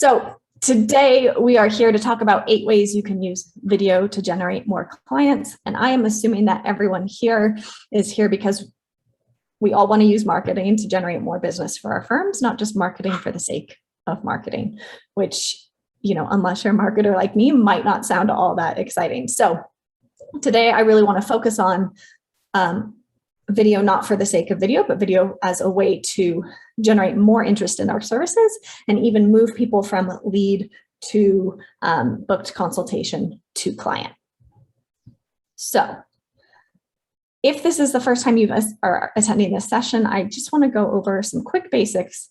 So today we are here to talk about 8 ways you can use video to generate more clients. And I am assuming that everyone here is here because we all want to use marketing to generate more business for our firms, not just marketing for the sake of marketing, which, unless you're a marketer like me, might not sound all that exciting. So today I really want to focus on video, not for the sake of video, but video as a way to generate more interest in our services and even move people from lead to booked consultation to client. So if this is the first time you are attending this session, I just want to go over some quick basics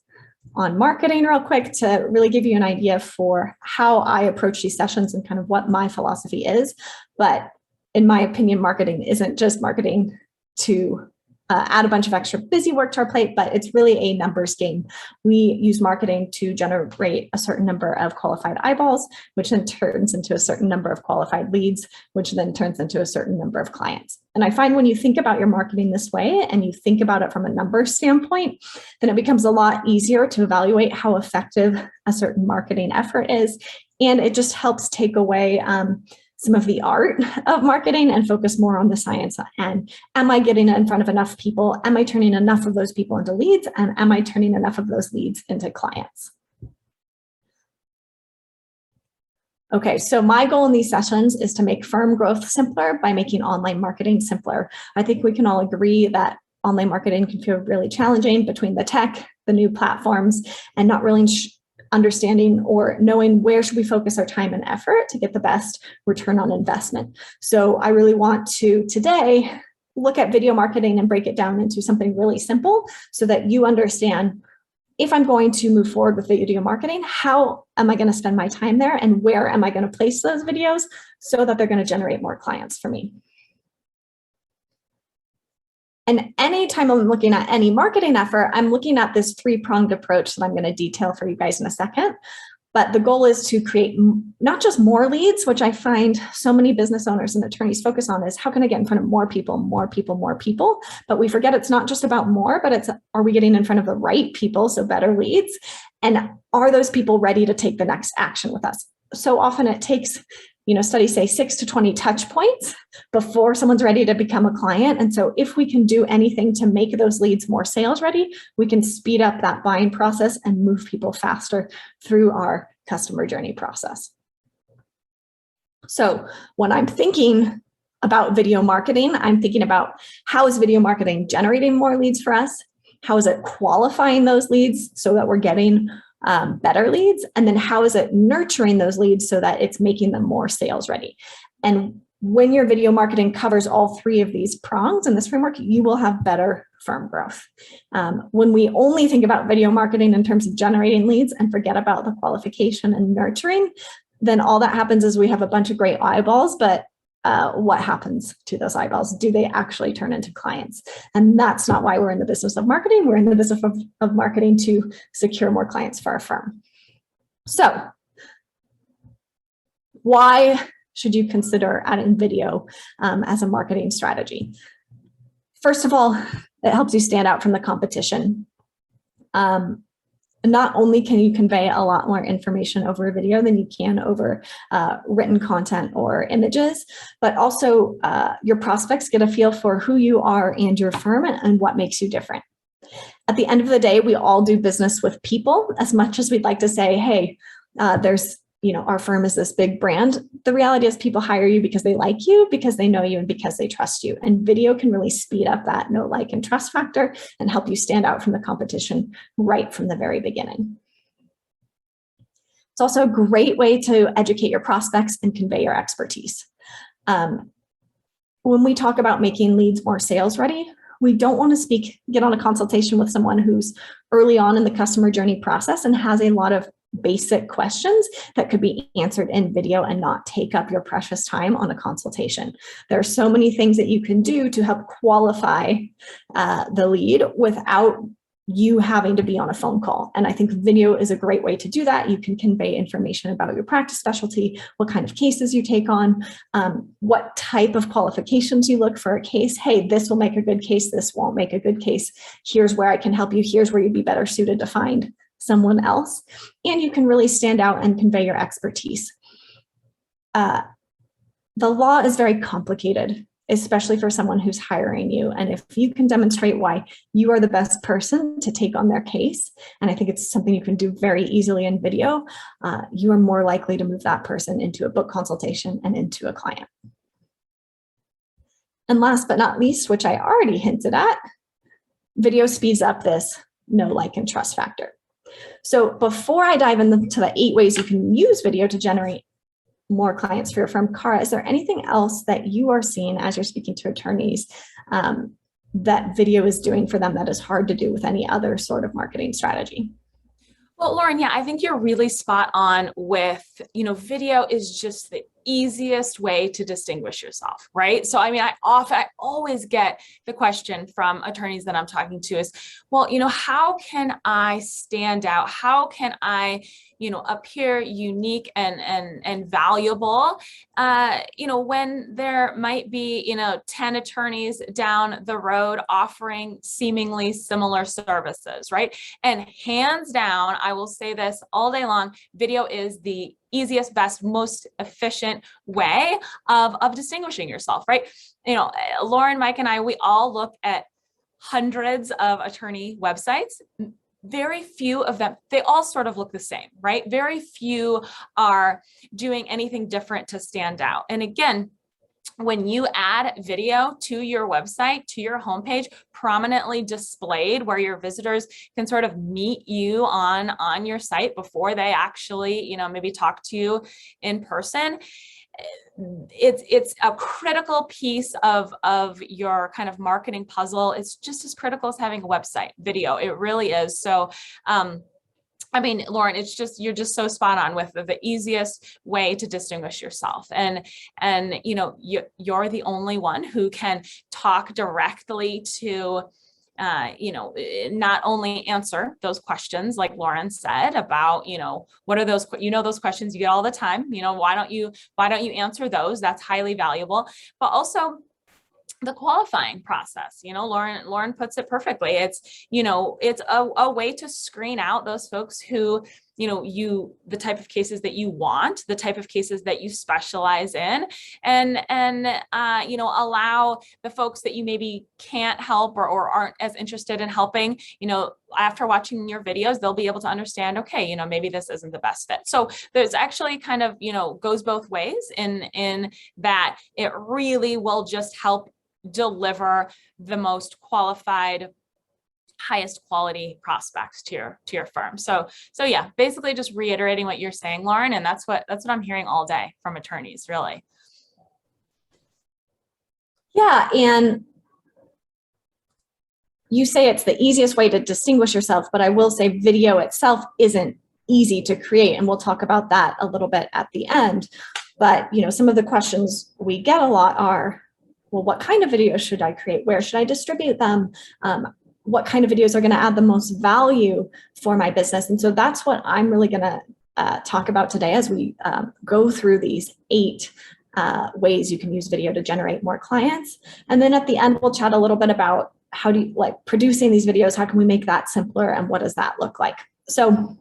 on marketing real quick to really give you an idea for how I approach these sessions and kind of what my philosophy is. But in my opinion, marketing isn't just marketing to add a bunch of extra busy work to our plate, but it's really a numbers game. We use marketing to generate a certain number of qualified eyeballs, which then turns into a certain number of qualified leads, which then turns into a certain number of clients. And I find when you think about your marketing this way and you think about it from a numbers standpoint, then it becomes a lot easier to evaluate how effective a certain marketing effort is. And it just helps take away some of the art of marketing and focus more on the science. And am I getting in front of enough people? Am I turning enough of those people into leads? And am I turning enough of those leads into clients? Okay, so my goal in these sessions is to make firm growth simpler by making online marketing simpler. I think we can all agree that online marketing can feel really challenging between the tech, the new platforms, and not really understanding or knowing where should we focus our time and effort to get the best return on investment. So I really want to today look at video marketing and break it down into something really simple so that you understand if I'm going to move forward with video marketing, how am I going to spend my time there and where am I going to place those videos so that they're going to generate more clients for me. And anytime I'm looking at any marketing effort, I'm looking at this three-pronged approach that I'm going to detail for you guys in a second. But the goal is to create not just more leads, which I find so many business owners and attorneys focus on is how can I get in front of more people, more people, more people? But we forget it's not just about more, but it's are we getting in front of the right people, so better leads? And are those people ready to take the next action with us? So often it takes, studies say 6 to 20 touch points before someone's ready to become a client. And so if we can do anything to make those leads more sales ready, we can speed up that buying process and move people faster through our customer journey process. So when I'm thinking about video marketing, I'm thinking about how is video marketing generating more leads for us? How is it qualifying those leads so that we're getting better leads? And then how is it nurturing those leads so that it's making them more sales ready? And when your video marketing covers all 3 of these prongs in this framework, you will have better firm growth. When we only think about video marketing in terms of generating leads and forget about the qualification and nurturing, then all that happens is we have a bunch of great eyeballs, but what happens to those eyeballs? Do they actually turn into clients? And that's not why we're in the business of marketing. We're in the business of marketing to secure more clients for our firm. So why should you consider adding video as a marketing strategy? First of all, it helps you stand out from the competition. Not only can you convey a lot more information over a video than you can over written content or images, but also your prospects get a feel for who you are and your firm and what makes you different. At the end of the day, we all do business with people. As much as we'd like to say, hey, our firm is this big brand. The reality is people hire you because they like you, because they know you, and because they trust you. And video can really speed up that know, like, and trust factor and help you stand out from the competition right from the very beginning. It's also a great way to educate your prospects and convey your expertise. When we talk about making leads more sales ready, we don't want to get on a consultation with someone who's early on in the customer journey process and has a lot of basic questions that could be answered in video and not take up your precious time on a consultation. There are so many things that you can do to help qualify the lead without you having to be on a phone call. And I think video is a great way to do that. You can convey information about your practice specialty, what kind of cases you take on, what type of qualifications you look for a case. Hey, this will make a good case. This won't make a good case. Here's where I can help you. Here's where you'd be better suited to find someone else, and you can really stand out and convey your expertise. The law is very complicated, especially for someone who's hiring you. And if you can demonstrate why you are the best person to take on their case, and I think it's something you can do very easily in video, you are more likely to move that person into a book consultation and into a client. And last but not least, which I already hinted at, video speeds up this know, like, and trust factor. So before I dive into the 8 ways you can use video to generate more clients for your firm, Cara, is there anything else that you are seeing as you're speaking to attorneys that video is doing for them that is hard to do with any other sort of marketing strategy? Well, Lauren, yeah, I think you're really spot on with, video is just the easiest way to distinguish yourself, right? So, I mean, I always get the question from attorneys that I'm talking to is, well, how can I stand out? How can I, appear unique and valuable, when there might be, 10 attorneys down the road offering seemingly similar services, right? And hands down, I will say this all day long, video is the easiest, best, most efficient way of distinguishing yourself, right? Lauren, Mike, and I, we all look at hundreds of attorney websites. Very few of them, they all sort of look the same, right? Very few are doing anything different to stand out. And again, when you add video to your website, to your homepage, prominently displayed where your visitors can sort of meet you on your site before they actually, maybe talk to you in person, it's a critical piece of your kind of marketing puzzle. It's just as critical as having a website video. It really is. So, I mean, Lauren, you're just so spot on with the easiest way to distinguish yourself. And you're the only one who can talk directly to, not only answer those questions, like Lauren said, about, what are those, those questions you get all the time, why don't you answer those? That's highly valuable, but also the qualifying process. Lauren puts it perfectly. It's, it's a way to screen out those folks who, the type of cases that you want, the type of cases that you specialize in, and allow the folks that you maybe can't help or aren't as interested in helping, after watching your videos, they'll be able to understand, okay, maybe this isn't the best fit. So there's actually kind of, goes both ways in that it really will just help deliver the most qualified, highest quality prospects to your firm. So yeah, basically just reiterating what you're saying, Lauren, and that's what I'm hearing all day from attorneys, really. Yeah, and you say it's the easiest way to distinguish yourself, but I will say video itself isn't easy to create, and we'll talk about that a little bit at the end. But some of the questions we get a lot are, well, what kind of videos should I create? Where should I distribute them? What kind of videos are going to add the most value for my business? And so that's what I'm really going to talk about today as we go through these 8 ways you can use video to generate more clients. And then at the end, we'll chat a little bit about how do you like producing these videos? How can we make that simpler? And what does that look like? So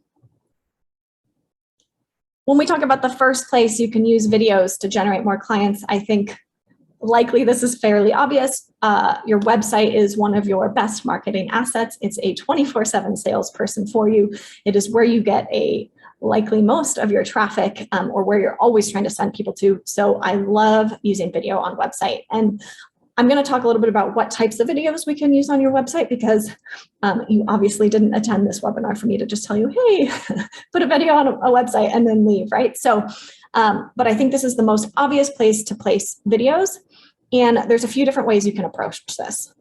when we talk about the first place you can use videos to generate more clients, I think likely this is fairly obvious. Your website is one of your best marketing assets. It's a 24/7 salesperson for you. It is where you get likely most of your traffic, or where you're always trying to send people to. So I love using video on website. And I'm going to talk a little bit about what types of videos we can use on your website, because you obviously didn't attend this webinar for me to just tell you, hey, put a video on a website and then leave, right? So, but I think this is the most obvious place to place videos. And there's a few different ways you can approach this.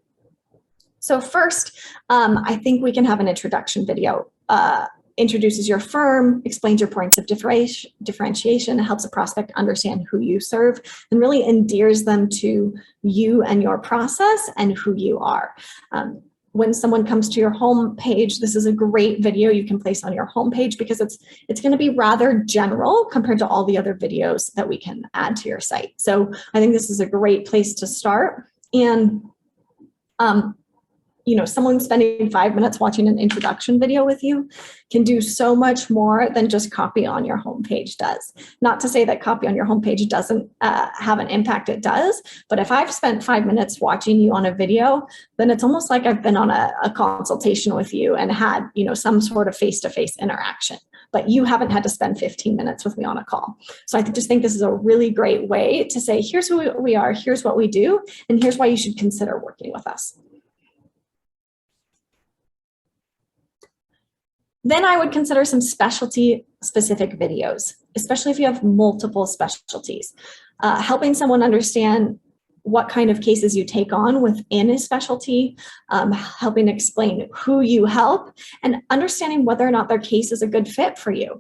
So first, I think we can have an introduction video. Introduces your firm, explains your points of differentiation, helps a prospect understand who you serve, and really endears them to you and your process and who you are. When someone comes to your home page, this is a great video you can place on your home page, because it's going to be rather general compared to all the other videos that we can add to your site. So I think this is a great place to start. And someone spending 5 minutes watching an introduction video with you can do so much more than just copy on your homepage does. Not to say that copy on your homepage doesn't have an impact, it does. But if I've spent 5 minutes watching you on a video, then it's almost like I've been on a consultation with you and had, some sort of face-to-face interaction. But you haven't had to spend 15 minutes with me on a call. So I just think this is a really great way to say, here's who we are, here's what we do, and here's why you should consider working with us. Then I would consider some specialty specific videos, especially if you have multiple specialties. Helping someone understand what kind of cases you take on within a specialty, helping explain who you help, and understanding whether or not their case is a good fit for you.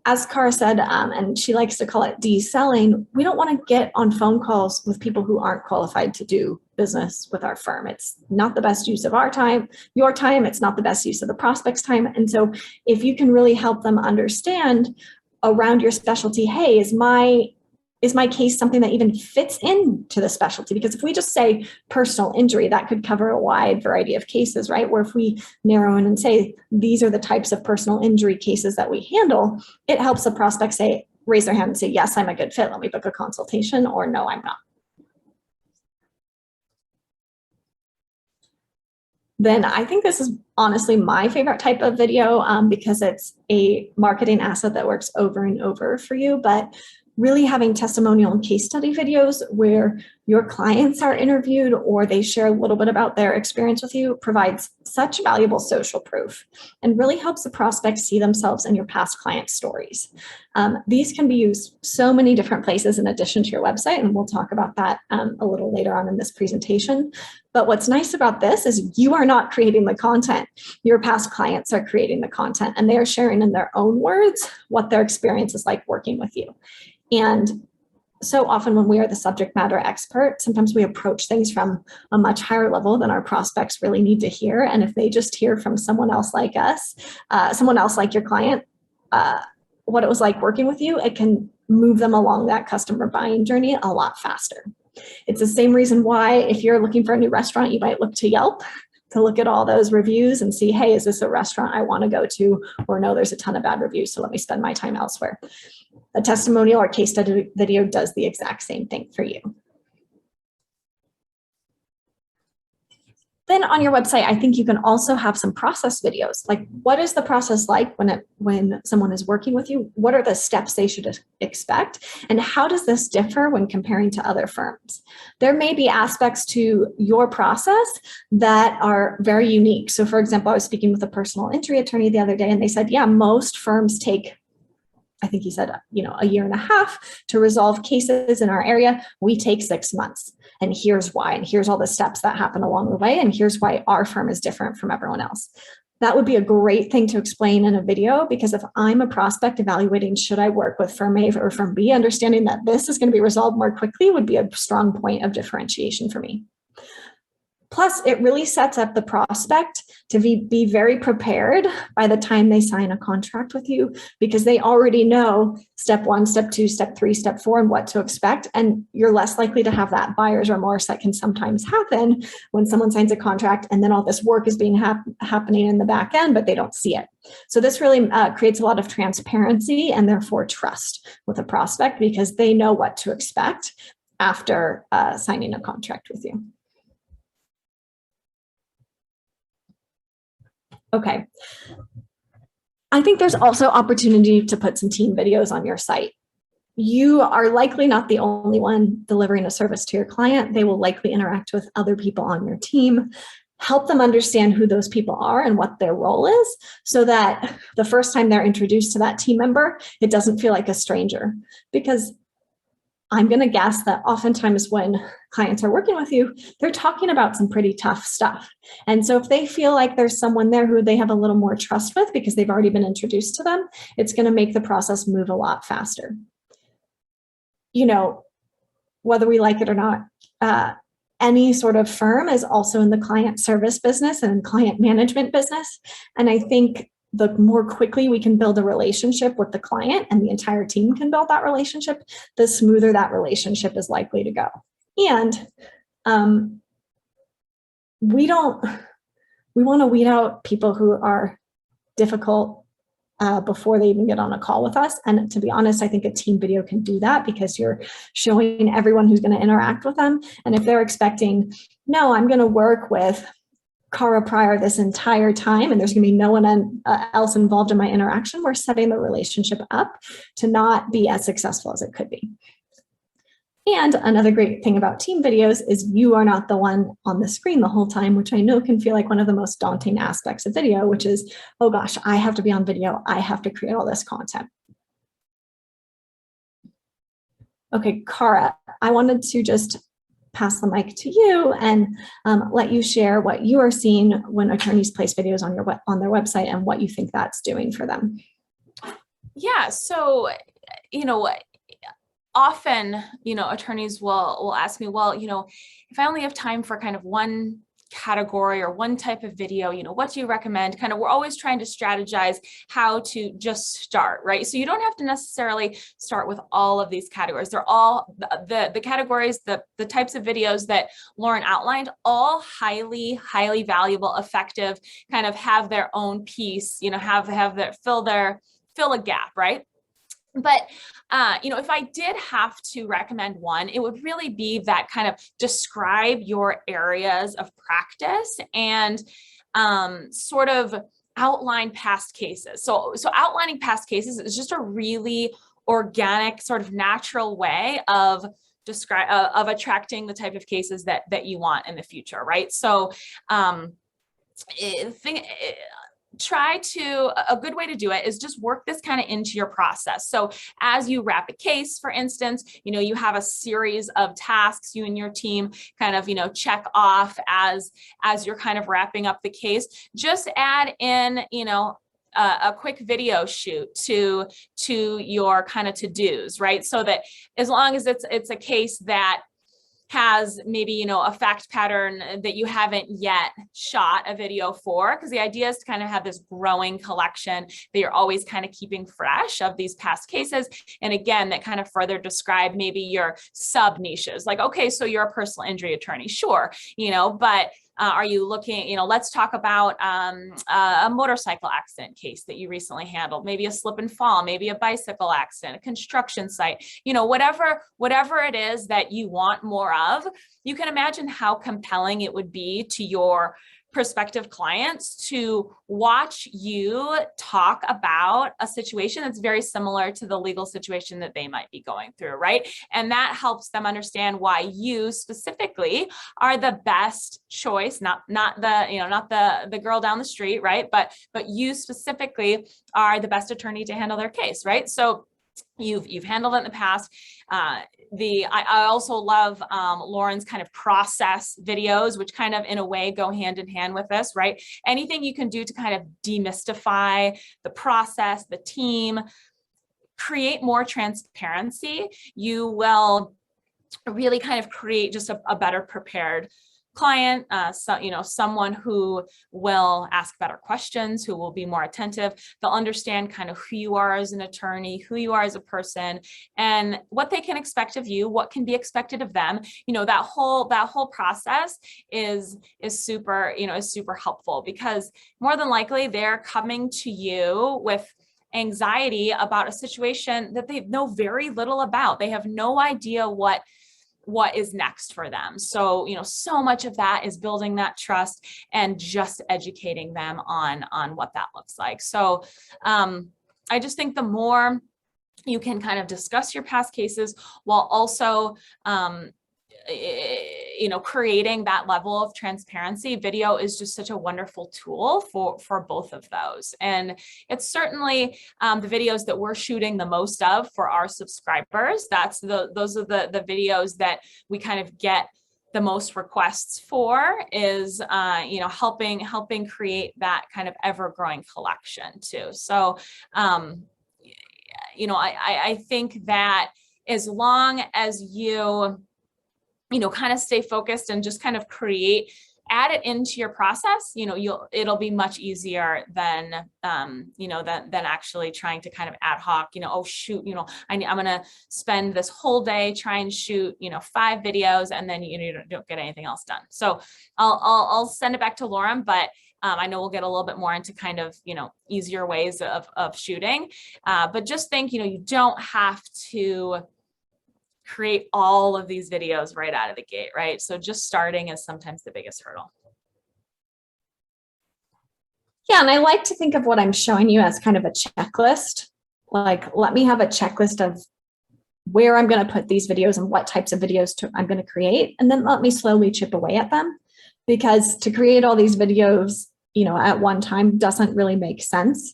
As Cara said, and she likes to call it de-selling, we don't want to get on phone calls with people who aren't qualified to do business with our firm. It's not the best use of our time, your time. It's not the best use of the prospect's time. And so if you can really help them understand around your specialty, hey, is my case something that even fits into the specialty? Because if we just say personal injury, that could cover a wide variety of cases, right? Where if we narrow in and say, these are the types of personal injury cases that we handle, it helps the prospect say, raise their hand and say, yes, I'm a good fit. Let me book a consultation, or no, I'm not. Then I think this is honestly my favorite type of video because it's a marketing asset that works over and over for you. But really having testimonial and case study videos where your clients are interviewed or they share a little bit about their experience with you provides such valuable social proof and really helps the prospect see themselves in your past client stories. These can be used so many different places in addition to your website, and we'll talk about that a little later on in this presentation. But what's nice about this is you are not creating the content. Your past clients are creating the content, and they are sharing in their own words what their experience is like working with you. And so often when we are the subject matter expert, sometimes we approach things from a much higher level than our prospects really need to hear. And if they just hear from someone else like us, someone else like your client, what it was like working with you, it can move them along that customer buying journey a lot faster. It's the same reason why if you're looking for a new restaurant, you might look to Yelp to look at all those reviews and see, hey, is this a restaurant I want to go to? Or no, there's a ton of bad reviews, so let me spend my time elsewhere. A testimonial or case study video does the exact same thing for you. Then on your website, I think you can also have some process videos. Like, what is the process like when someone is working with you? What are the steps they should expect? And how does this differ when comparing to other firms? There may be aspects to your process that are very unique. So for example, I was speaking with a personal injury attorney the other day, and they said, yeah, most firms take, I think he said, a year and a half to resolve cases in our area. We take 6 months. And here's why. And here's all the steps that happen along the way. And here's why our firm is different from everyone else. That would be a great thing to explain in a video, because if I'm a prospect evaluating, should I work with firm A or firm B, understanding that this is going to be resolved more quickly would be a strong point of differentiation for me. Plus, it really sets up the prospect to be very prepared by the time they sign a contract with you, because they already know step 1, step 2, step 3, step 4, and what to expect. And you're less likely to have that buyer's remorse that can sometimes happen when someone signs a contract and then all this work is being happening in the back end, but they don't see it. So this really creates a lot of transparency and therefore trust with a prospect, because they know what to expect after signing a contract with you. Okay. I think there's also opportunity to put some team videos on your site. You are likely not the only one delivering a service to your client. They will likely interact with other people on your team. Help them understand who those people are and what their role is, so that the first time they're introduced to that team member, it doesn't feel like a stranger. Because I'm going to guess that oftentimes when clients are working with you, they're talking about some pretty tough stuff. And so if they feel like there's someone there who they have a little more trust with because they've already been introduced to them, it's going to make the process move a lot faster. Whether we like it or not, any sort of firm is also in the client service business and client management business. And I think the more quickly we can build a relationship with the client and the entire team can build that relationship, the smoother that relationship is likely to go. And we don't we want to weed out people who are difficult before they even get on a call with us. And to be honest, I think a team video can do that because you're showing everyone who's going to interact with them. And if they're expecting, no, I'm going to work with Cara Pryor this entire time and there's going to be no one else involved in my interaction, we're setting the relationship up to not be as successful as it could be. And another great thing about team videos is you are not the one on the screen the whole time, which I know can feel like one of the most daunting aspects of video, which is, oh gosh, I have to be on video. I have to create all this content. Okay, Cara, I wanted to just pass the mic to you and let you share what you are seeing when attorneys place videos on their website and what you think that's doing for them. Yeah, so, often, attorneys will ask me, well, if I only have time for kind of one category or one type of video, what do you recommend? Kind of, we're always trying to strategize how to just start, right? So you don't have to necessarily start with all of these categories. They're all the categories, the types of videos that Lauren outlined, all highly, highly valuable, effective, kind of have their own piece, have their fill a gap, right? But, if I did have to recommend one, it would really be that kind of describe your areas of practice and sort of outline past cases. So outlining past cases is just a really organic, sort of natural way of attracting the type of cases that you want in the future, right? So a good way to do it is just work this kind of into your process. So as you wrap a case, for instance, you have a series of tasks you and your team kind of, check off as you're kind of wrapping up the case. Just add in, a quick video shoot to your kind of to-dos, right? So that as long as it's a case that has maybe, a fact pattern that you haven't yet shot a video for, because the idea is to kind of have this growing collection that you're always kind of keeping fresh of these past cases. And again, that kind of further describe maybe your sub niches, like, okay, so you're a personal injury attorney, sure, but are you looking, let's talk about a motorcycle accident case that you recently handled, maybe a slip and fall, maybe a bicycle accident, a construction site, whatever it is that you want more of. You can imagine how compelling it would be to your prospective clients to watch you talk about a situation that's very similar to the legal situation that they might be going through, right? And that helps them understand why you specifically are the best choice, not the girl down the street, right? But you specifically are the best attorney to handle their case, right? So you've handled it in the past. I also love Lauren's kind of process videos, which kind of in a way go hand in hand with this, right? Anything you can do to kind of demystify the process, the team, create more transparency, you will really kind of create just a better prepared client, someone who will ask better questions, who will be more attentive. They'll understand kind of who you are as an attorney, who you are as a person, and what they can expect of you, what can be expected of them. That whole process is super helpful, because more than likely they're coming to you with anxiety about a situation that they know very little about. They have no idea what is next for them. So, so much of that is building that trust and just educating them on what that looks like. So I just think the more you can kind of discuss your past cases while also creating that level of transparency, video is just such a wonderful tool for both of those. And it's certainly the videos that we're shooting the most of for our subscribers. Those are the videos that we kind of get the most requests for, is helping create that kind of ever-growing collection too. So I think that as long as you kind of stay focused and just kind of add it into your process, it'll be much easier than actually trying to kind of ad hoc, oh shoot, I'm going to spend this whole day trying to shoot, 5 videos, and then you don't get anything else done. So I'll send it back to Lauren, but I know we'll get a little bit more into kind of, easier ways of shooting, but just think, you don't have to create all of these videos right out of the gate, right? So just starting is sometimes the biggest hurdle. Yeah, and I like to think of what I'm showing you as kind of a checklist. Like, let me have a checklist of where I'm going to put these videos and what types of videos I'm going to create, and then let me slowly chip away at them. Because to create all these videos, at one time doesn't really make sense.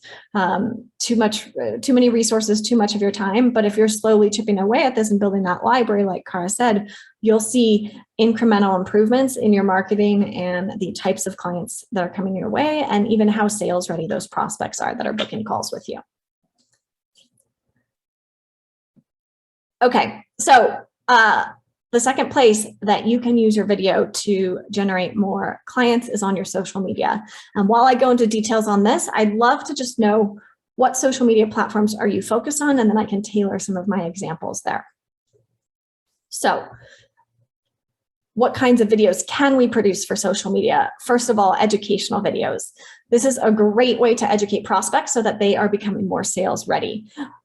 Too many resources, too much of your time. But if you're slowly chipping away at this and building that library, like Cara said, you'll see incremental improvements in your marketing and the types of clients that are coming your way, and even how sales ready those prospects are that are booking calls with you. Okay, so the second place that you can use your video to generate more clients is on your social media. And while I go into details on this, I'd love to just know what social media platforms are you focused on, and then I can tailor some of my examples there. So what kinds of videos can we produce for social media? First of all, educational videos. This is a great way to educate prospects so that they are becoming more sales ready.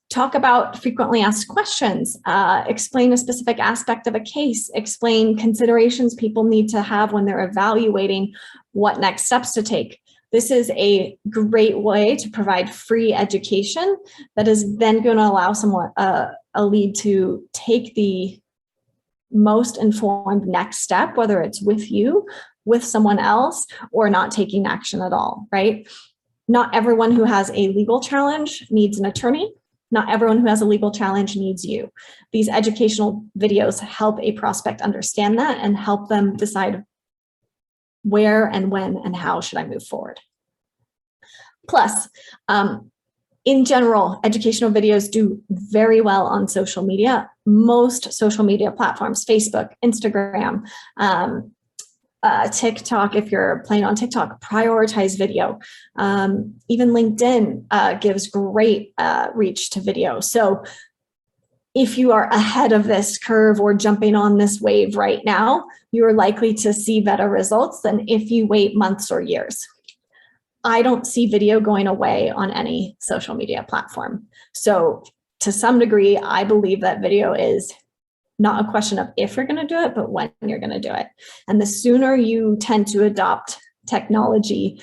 Talk about frequently asked questions, explain a specific aspect of a case, explain considerations people need to have when they're evaluating what next steps to take. This is a great way to provide free education that is then going to allow someone, a lead, to take the most informed next step, whether it's with you, with someone else, or not taking action at all, right? Not everyone who has a legal challenge needs an attorney. Not everyone who has a legal challenge needs you. These educational videos help a prospect understand that and help them decide where and when and how should I move forward. Plus, in general, educational videos do very well on social media. Most social media platforms, Facebook, Instagram, TikTok, if you're playing on TikTok, prioritize video. Even LinkedIn gives great reach to video. So if you are ahead of this curve or jumping on this wave right now, you're likely to see better results than if you wait months or years. I don't see video going away on any social media platform. So to some degree, I believe that video is not a question of if you're going to do it, but when you're going to do it. And the sooner you tend to adopt technology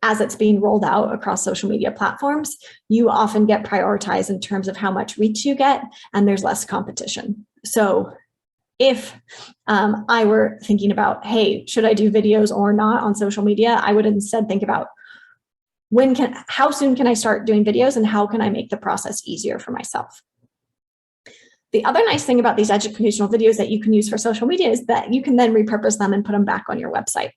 as it's being rolled out across social media platforms, you often get prioritized in terms of how much reach you get, and there's less competition. So if I were thinking about, hey, should I do videos or not on social media, I would instead think about how soon can I start doing videos, and how can I make the process easier for myself? The other nice thing about these educational videos that you can use for social media is that you can then repurpose them and put them back on your website.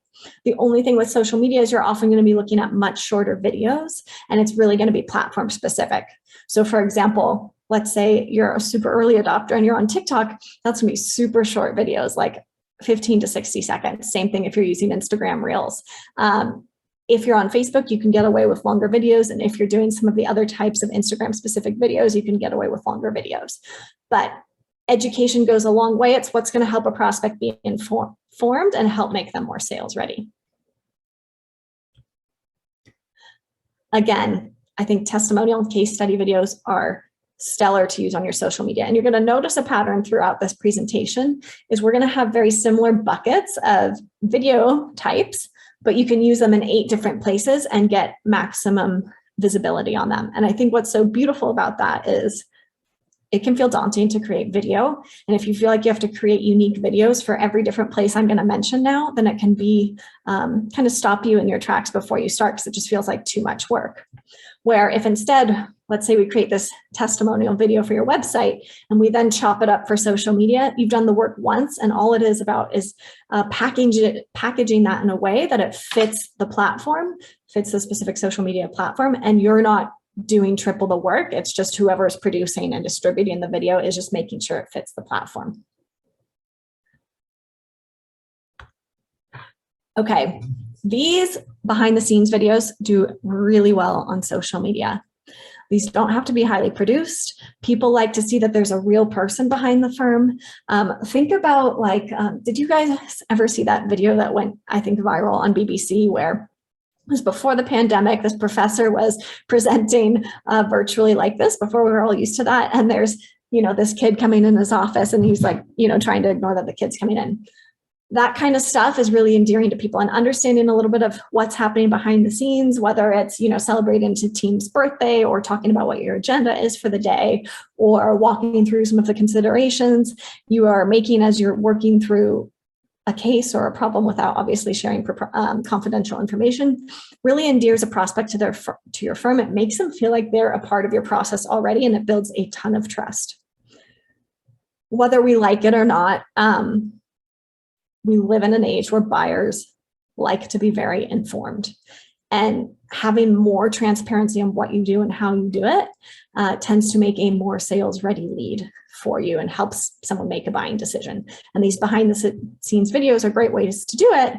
The only thing with social media is you're often going to be looking at much shorter videos, and it's really going to be platform specific. So for example, let's say you're a super early adopter and you're on TikTok, that's going to be super short videos, like 15 to 60 seconds. Same thing if you're using Instagram Reels. If you're on Facebook, you can get away with longer videos. And if you're doing some of the other types of Instagram specific videos, you can get away with longer videos. But education goes a long way. It's what's going to help a prospect be informed and help make them more sales ready. Again, I think testimonial and case study videos are stellar to use on your social media. And you're going to notice a pattern throughout this presentation is we're going to have very similar buckets of video types, but you can use them in 8 different places and get maximum visibility on them. And I think what's so beautiful about that is it can feel daunting to create video. And if you feel like you have to create unique videos for every different place I'm going to mention now, then it can be kind of stop you in your tracks before you start, because it just feels like too much work. Where if instead, let's say we create this testimonial video for your website and we then chop it up for social media, you've done the work once, and all it is about is packaging that in a way that it fits the platform, fits the specific social media platform, and you're not doing triple the work. It's just whoever is producing and distributing the video is just making sure it fits the platform. Okay, these behind the scenes videos do really well on social media. These don't have to be highly produced. People like to see that there's a real person behind the firm. Think about did you guys ever see that video that went, I think, viral on BBC where was before the pandemic. This professor was presenting virtually like this before we were all used to that. And there's, this kid coming in his office and he's like, trying to ignore that the kid's coming in. That kind of stuff is really endearing to people, and understanding a little bit of what's happening behind the scenes, whether it's, celebrating to team's birthday or talking about what your agenda is for the day, or walking through some of the considerations you are making as you're working through a case or a problem without obviously sharing confidential information, really endears a prospect to your firm. It makes them feel like they're a part of your process already, and it builds a ton of trust. Whether we like it or not, we live in an age where buyers like to be very informed, and having more transparency on what you do and how you do it tends to make a more sales ready lead for you and helps someone make a buying decision. And these behind the scenes videos are great ways to do it.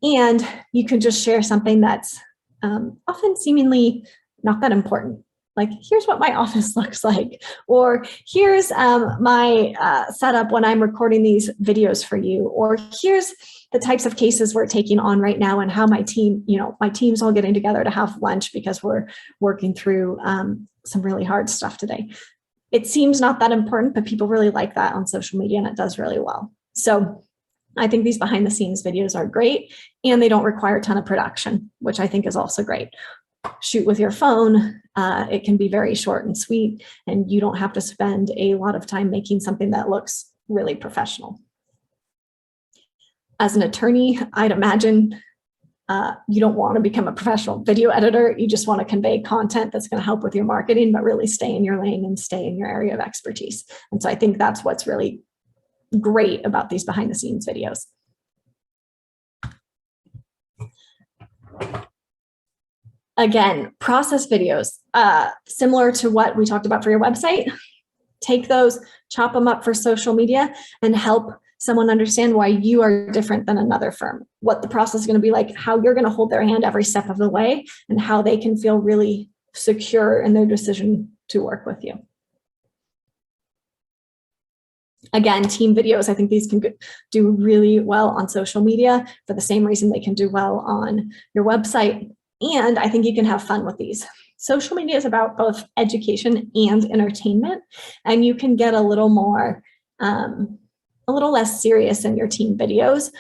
And you can just share something that's often seemingly not that important. Like, here's what my office looks like, or here's my setup when I'm recording these videos for you, or here's the types of cases we're taking on right now and how my team's all getting together to have lunch because we're working through some really hard stuff today. It seems not that important, but people really like that on social media, and it does really well. So I think these behind the scenes videos are great, and they don't require a ton of production, which I think is also great. Shoot with your phone. It can be very short and sweet, and you don't have to spend a lot of time making something that looks really professional. As an attorney, I'd imagine you don't want to become a professional video editor. You just want to convey content that's going to help with your marketing, but really stay in your lane and stay in your area of expertise. And so I think that's what's really great about these behind the scenes videos. Again, process videos, similar to what we talked about for your website. Take those, chop them up for social media, and help someone understand why you are different than another firm, what the process is going to be like, how you're going to hold their hand every step of the way, and how they can feel really secure in their decision to work with you. Again, team videos, I think these can do really well on social media for the same reason they can do well on your website. And I think you can have fun with these. Social media is about both education and entertainment, and you can get a little more, a little less serious in your team videos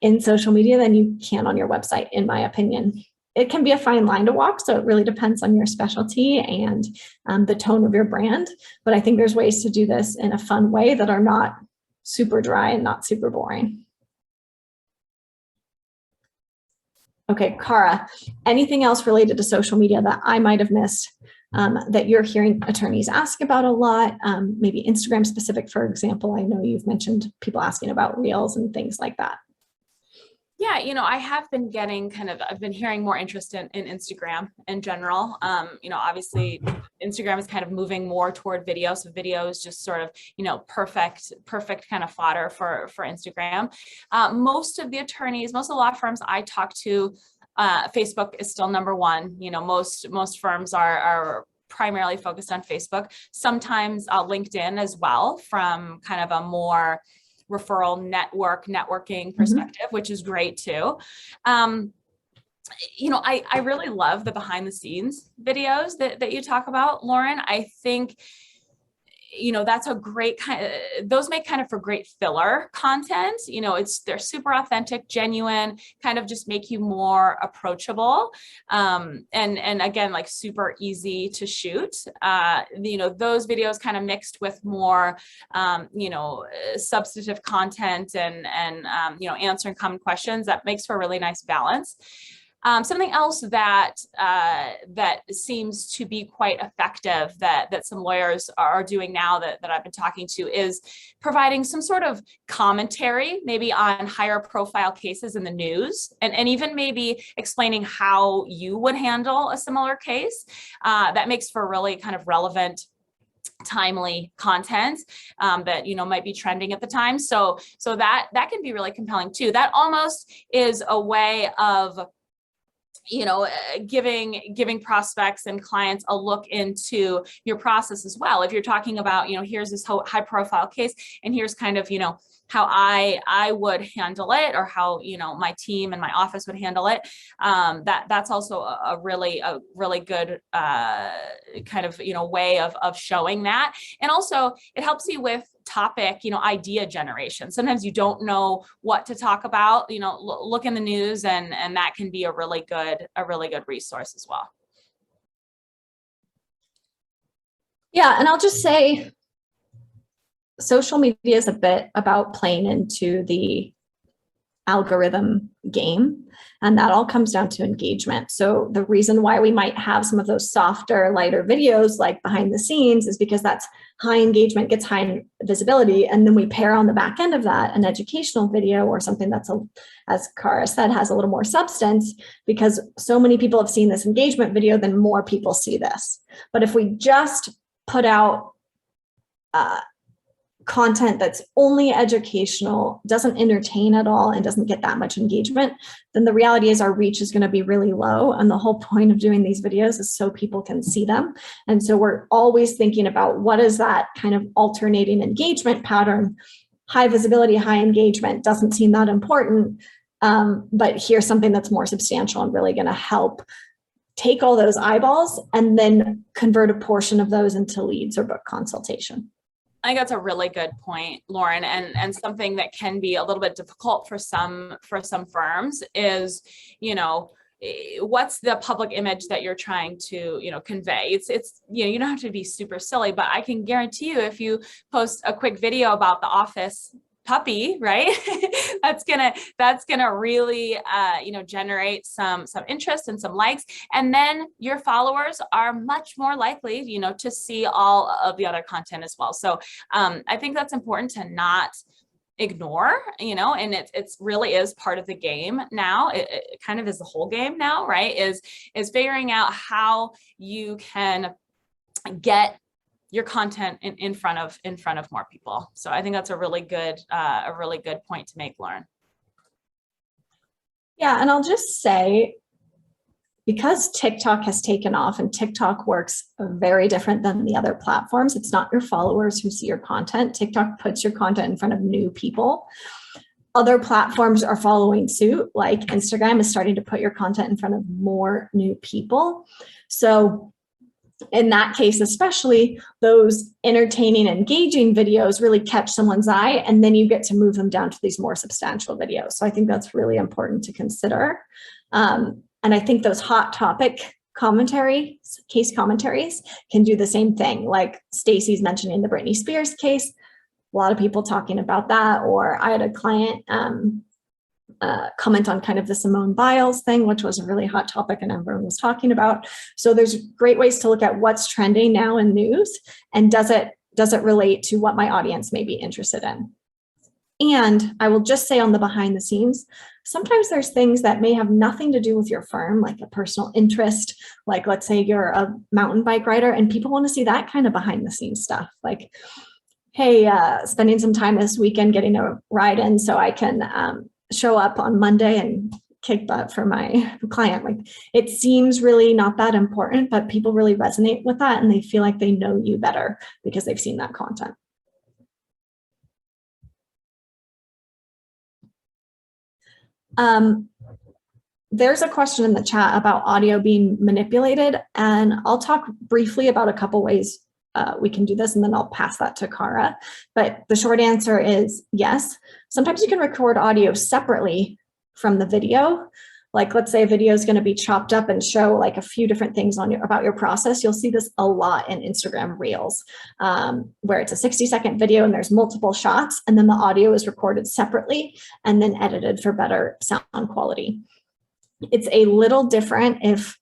in social media than you can on your website, in my opinion. It can be a fine line to walk, so it really depends on your specialty and the tone of your brand. But I think there's ways to do this in a fun way that are not super dry and not super boring. Okay, Cara, anything else related to social media that I might have missed that you're hearing attorneys ask about a lot? Maybe Instagram specific, for example. I know you've mentioned people asking about Reels and things like that. Yeah, I have been getting I've been hearing more interest in Instagram in general. Obviously Instagram is kind of moving more toward video. So video is just sort of, perfect kind of fodder for Instagram. Most of the law firms I talk to, Facebook is still number one. Most firms are primarily focused on Facebook, sometimes LinkedIn as well, from kind of a more referral networking perspective, which is great too. I really love the behind the scenes videos that you talk about, Lauren. I think, that's a great those make kind of for great filler content. They're super authentic, genuine, kind of just make you more approachable. And again, like super easy to shoot. Those videos kind of mixed with more, substantive content and answering common questions, that makes for a really nice balance. Something else that seems to be quite effective that some lawyers are doing now that I've been talking to is providing some sort of commentary, maybe on higher profile cases in the news, and even maybe explaining how you would handle a similar case. That makes for really kind of relevant, timely content that might be trending at the time. So that can be really compelling too. That almost is a way of giving prospects and clients a look into your process as well. If you're talking about, here's this high profile case, and here's kind of, how I would handle it, or how, my team and my office would handle it. That's also a really good kind of, way of showing that. And also it helps you with topic, idea generation. Sometimes you don't know what to talk about, look in the news, and that can be a really good resource as well. Yeah, and I'll just say, social media is a bit about playing into the algorithm game, and that all comes down to engagement. So the reason why we might have some of those softer, lighter videos like behind the scenes is because that's high engagement, gets high visibility, and then we pair on the back end of that an educational video or something that's, as Cara said, has a little more substance, because so many people have seen this engagement video, then more people see this. But if we just put out content that's only educational, doesn't entertain at all, and doesn't get that much engagement, then the reality is our reach is going to be really low. And the whole point of doing these videos is so people can see them. And so we're always thinking about what is that kind of alternating engagement pattern. High visibility, high engagement doesn't seem that important, but here's something that's more substantial and really going to help take all those eyeballs and then convert a portion of those into leads or book consultation. I think that's a really good point, Lauren, and something that can be a little bit difficult for some firms is, what's the public image that you're trying to, convey? It's you don't have to be super silly, but I can guarantee you, if you post a quick video about the office puppy, right? that's gonna really generate some interest and some likes, and then your followers are much more likely to see all of the other content as well. So I think that's important to not ignore, and it's really is part of the game now. It kind of is the whole game now, right? Is figuring out how you can get your content in front of more people. So I think that's a really good point to make, Lauren. Yeah, and I'll just say, because TikTok has taken off and TikTok works very different than the other platforms, it's not your followers who see your content. TikTok puts your content in front of new people. Other platforms are following suit, like Instagram is starting to put your content in front of more new people. So in that case, especially, those entertaining, engaging videos really catch someone's eye, and then you get to move them down to these more substantial videos. So I think that's really important to consider. And I think those hot topic case commentaries can do the same thing. Like Stacey's mentioning the Britney Spears case, a lot of people talking about that. Or I had a client comment on kind of the Simone Biles thing, which was a really hot topic and everyone was talking about. So there's great ways to look at what's trending now in news, and does it relate to what my audience may be interested in. And I will just say, on the behind the scenes, sometimes there's things that may have nothing to do with your firm, like a personal interest, like let's say you're a mountain bike rider and people want to see that kind of behind the scenes stuff. Like, hey, spending some time this weekend getting a ride in so I can show up on Monday and kick butt for my client. Like, it seems really not that important, but people really resonate with that and they feel like they know you better because they've seen that content. There's a question in the chat about audio being manipulated, and I'll talk briefly about a couple ways we can do this, and then I'll pass that to Cara. But the short answer is yes. Sometimes you can record audio separately from the video. Like, let's say a video is going to be chopped up and show like a few different things about your process. You'll see this a lot in Instagram Reels, where it's a 60-second video and there's multiple shots, and then the audio is recorded separately and then edited for better sound quality. It's a little different if,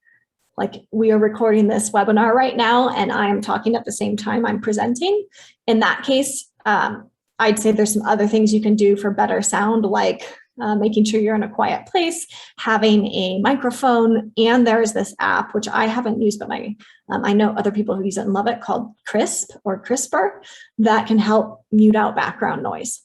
like, we are recording this webinar right now and I'm talking at the same time I'm presenting. In that case, I'd say there's some other things you can do for better sound, like making sure you're in a quiet place, having a microphone, and there's this app, which I haven't used, but I know other people who use it and love it, called Crisp or Crisper, that can help mute out background noise.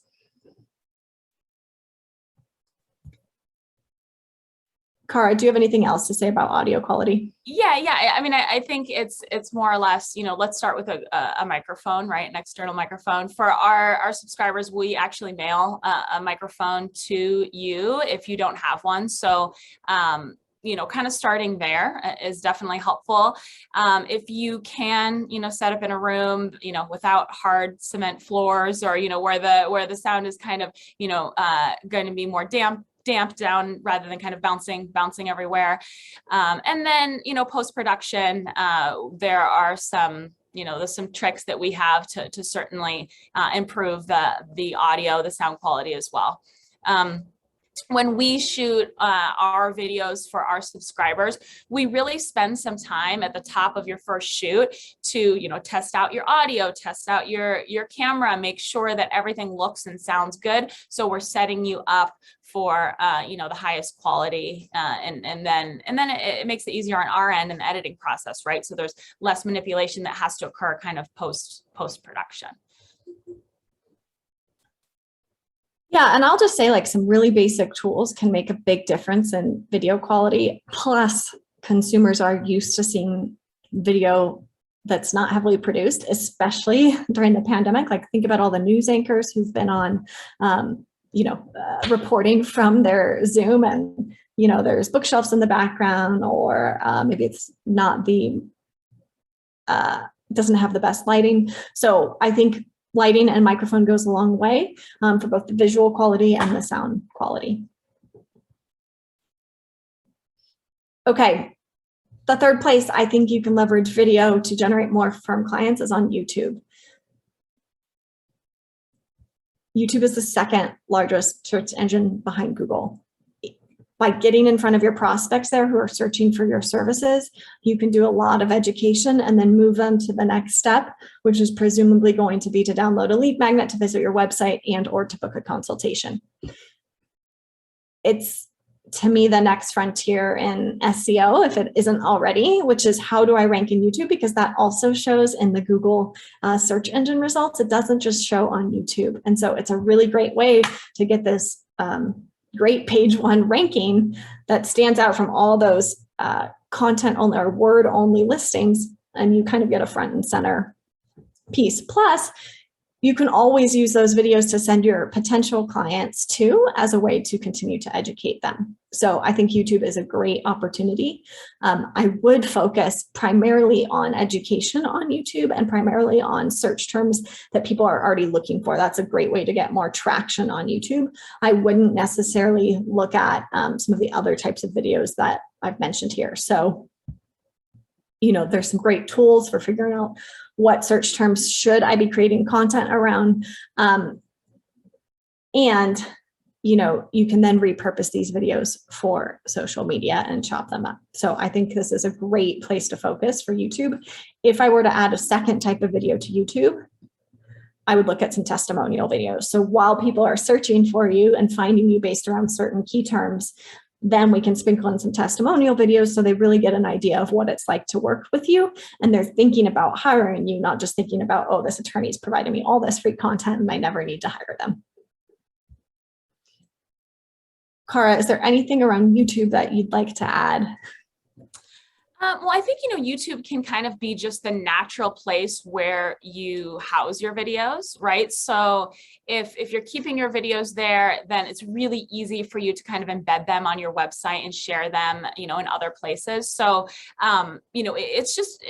Cara, do you have anything else to say about audio quality? Yeah. I mean, I think it's more or less, let's start with a microphone, right? An external microphone. For our subscribers, we actually mail a microphone to you if you don't have one. So, kind of starting there is definitely helpful. If you can, set up in a room, without hard cement floors, or, where the sound is kind of, going to be more damp down rather than kind of bouncing everywhere. And then, post-production, there are some, there's some tricks that we have to certainly improve the audio, the sound quality as well. When we shoot our videos for our subscribers, we really spend some time at the top of your first shoot to, test out your audio, test out your camera, make sure that everything looks and sounds good. So we're setting you up for, the highest quality, and then it makes it easier on our end in the editing process, right? So there's less manipulation that has to occur kind of post-production. Yeah, and I'll just say, like, some really basic tools can make a big difference in video quality. Plus, consumers are used to seeing video that's not heavily produced, especially during the pandemic. Like, think about all the news anchors who've been on, reporting from their Zoom, and, there's bookshelves in the background, or maybe it's not doesn't have the best lighting. So I think lighting and microphone goes a long way for both the visual quality and the sound quality. Okay, the third place I think you can leverage video to generate more from clients is on YouTube. YouTube is the second largest search engine behind Google. By getting in front of your prospects there who are searching for your services, you can do a lot of education and then move them to the next step, which is presumably going to be to download a lead magnet, to visit your website, and or to book a consultation. It's, to me, the next frontier in SEO, if it isn't already, which is how do I rank in YouTube? Because that also shows in the Google search engine results. It doesn't just show on YouTube. And so it's a really great way to get this great page one ranking that stands out from all those content only or word only listings, and you kind of get a front and center piece. Plus, you can always use those videos to send your potential clients to as a way to continue to educate them. So I think YouTube is a great opportunity. I would focus primarily on education on YouTube and primarily on search terms that people are already looking for. That's a great way to get more traction on YouTube. I wouldn't necessarily look at some of the other types of videos that I've mentioned here. So, there's some great tools for figuring out what search terms should I be creating content around. And, you can then repurpose these videos for social media and chop them up. So I think this is a great place to focus for YouTube. If I were to add a second type of video to YouTube, I would look at some testimonial videos. So while people are searching for you and finding you based around certain key terms, then we can sprinkle in some testimonial videos so they really get an idea of what it's like to work with you. And they're thinking about hiring you, not just thinking about, oh, this attorney's providing me all this free content and I never need to hire them. Cara, is there anything around YouTube that you'd like to add? Well, I think, YouTube can kind of be just the natural place where you house your videos, right? So if you're keeping your videos there, then it's really easy for you to kind of embed them on your website and share them, in other places. So, it's just,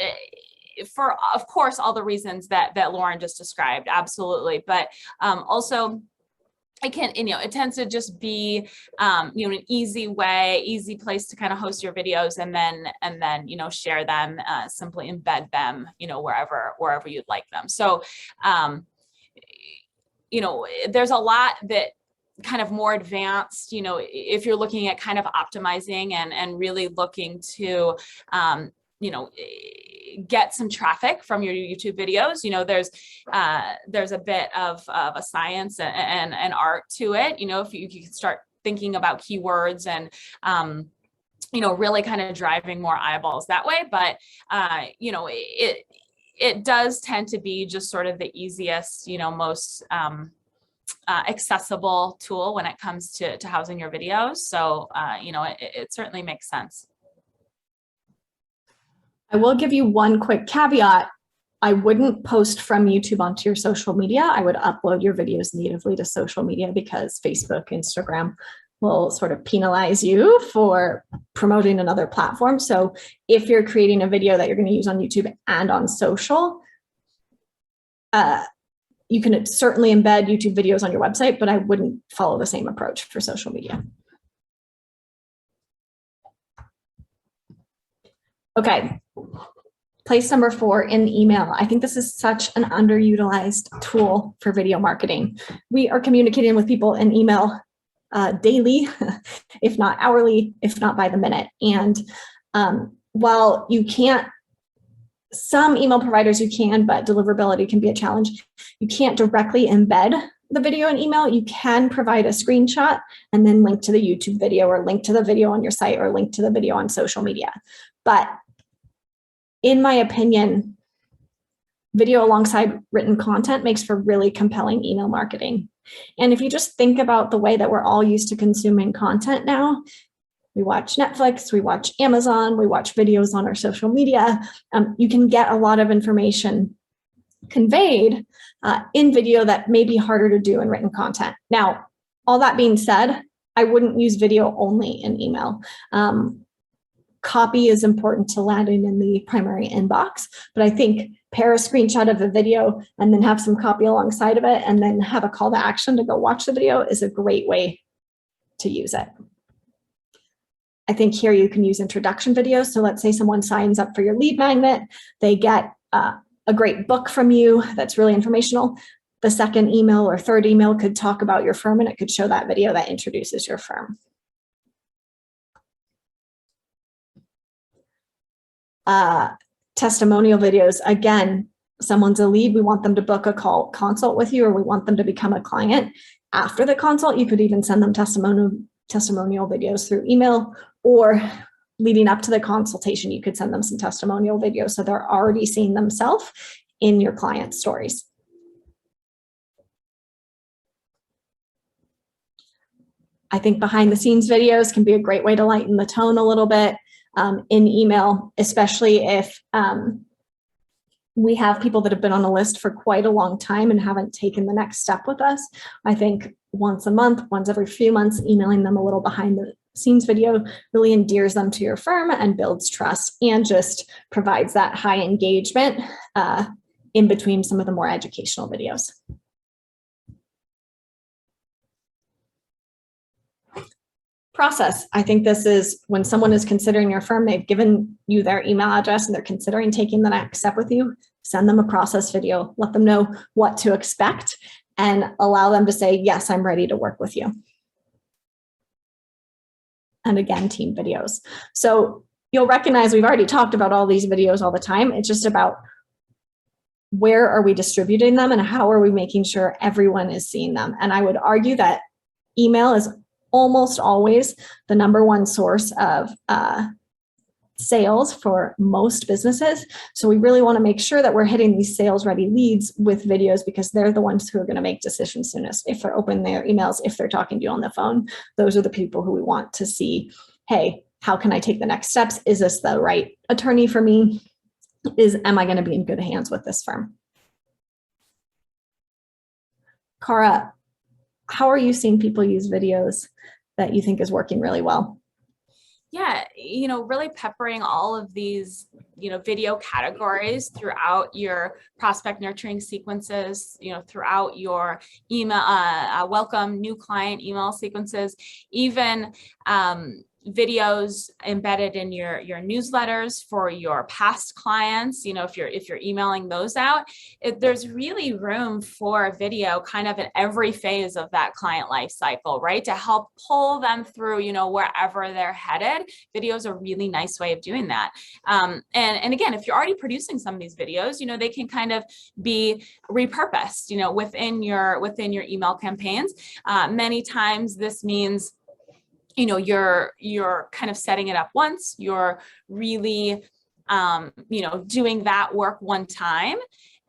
for, of course, all the reasons that Lauren just described, absolutely. But also, it tends to just be, an easy place to kind of host your videos and then, share them, simply embed them, wherever you'd like them. So, there's a lot that kind of more advanced, if you're looking at kind of optimizing and really looking to, get some traffic from your YouTube videos. There's a bit of a science and art to it. If you can start thinking about keywords and, really kind of driving more eyeballs that way. But, it does tend to be just sort of the easiest, most, accessible tool when it comes to housing your videos. So, it certainly makes sense. I will give you one quick caveat. I wouldn't post from YouTube onto your social media. I would upload your videos natively to social media because Facebook, Instagram will sort of penalize you for promoting another platform. So if you're creating a video that you're going to use on YouTube and on social, you can certainly embed YouTube videos on your website, but I wouldn't follow the same approach for social media. Okay. Place number 4 in email. I think this is such an underutilized tool for video marketing. We are communicating with people in email daily, if not hourly, if not by the minute. And while you can't, some email providers you can, but deliverability can be a challenge. You can't directly embed the video in email. You can provide a screenshot and then link to the YouTube video or link to the video on your site or link to the video on social media. But in my opinion, video alongside written content makes for really compelling email marketing. And if you just think about the way that we're all used to consuming content now, we watch Netflix, we watch Amazon, we watch videos on our social media. You can get a lot of information conveyed in video that may be harder to do in written content. Now, all that being said, I wouldn't use video only in email. Copy is important to landing in the primary inbox, but I think pair a screenshot of the video and then have some copy alongside of it and then have a call to action to go watch the video is a great way to use it. I think here you can use introduction videos. So let's say someone signs up for your lead magnet, they get a great book from you that's really informational. The second email or third email could talk about your firm and it could show that video that introduces your firm. Testimonial videos, again, someone's a lead, we want them to book a consult with you, or we want them to become a client. After the consult, you could even send them testimonial videos through email, or leading up to the consultation, you could send them some testimonial videos so they're already seeing themselves in your client stories. I think behind the scenes videos can be a great way to lighten the tone a little bit. In email, especially if we have people that have been on a list for quite a long time and haven't taken the next step with us. I think once a month, once every few months, emailing them a little behind the scenes video really endears them to your firm and builds trust and just provides that high engagement in between some of the more educational videos. Process. I think this is when someone is considering your firm, they've given you their email address and they're considering taking the next step with you, send them a process video, let them know what to expect and allow them to say, yes, I'm ready to work with you. And again, team videos. So you'll recognize we've already talked about all these videos all the time. It's just about where are we distributing them and how are we making sure everyone is seeing them? And I would argue that email is almost always the #1 source of sales for most businesses. So we really want to make sure that we're hitting these sales ready leads with videos because they're the ones who are going to make decisions soonest. If they're opening their emails, if they're talking to you on the phone, those are the people who we want to see, hey, how can I take the next steps? Is this the right attorney for me? Am I going to be in good hands with this firm? Cara, how are you seeing people use videos that you think is working really well? Yeah, really peppering all of these, video categories throughout your prospect nurturing sequences, throughout your email, welcome new client email sequences, even videos embedded in your newsletters for your past clients. If you're emailing those out, there's really room for a video kind of in every phase of that client life cycle, right? To help pull them through, wherever they're headed. Video is a really nice way of doing that. And again, if you're already producing some of these videos, they can kind of be repurposed, within your email campaigns. Many times this means you're kind of setting it up once, you're really, doing that work one time.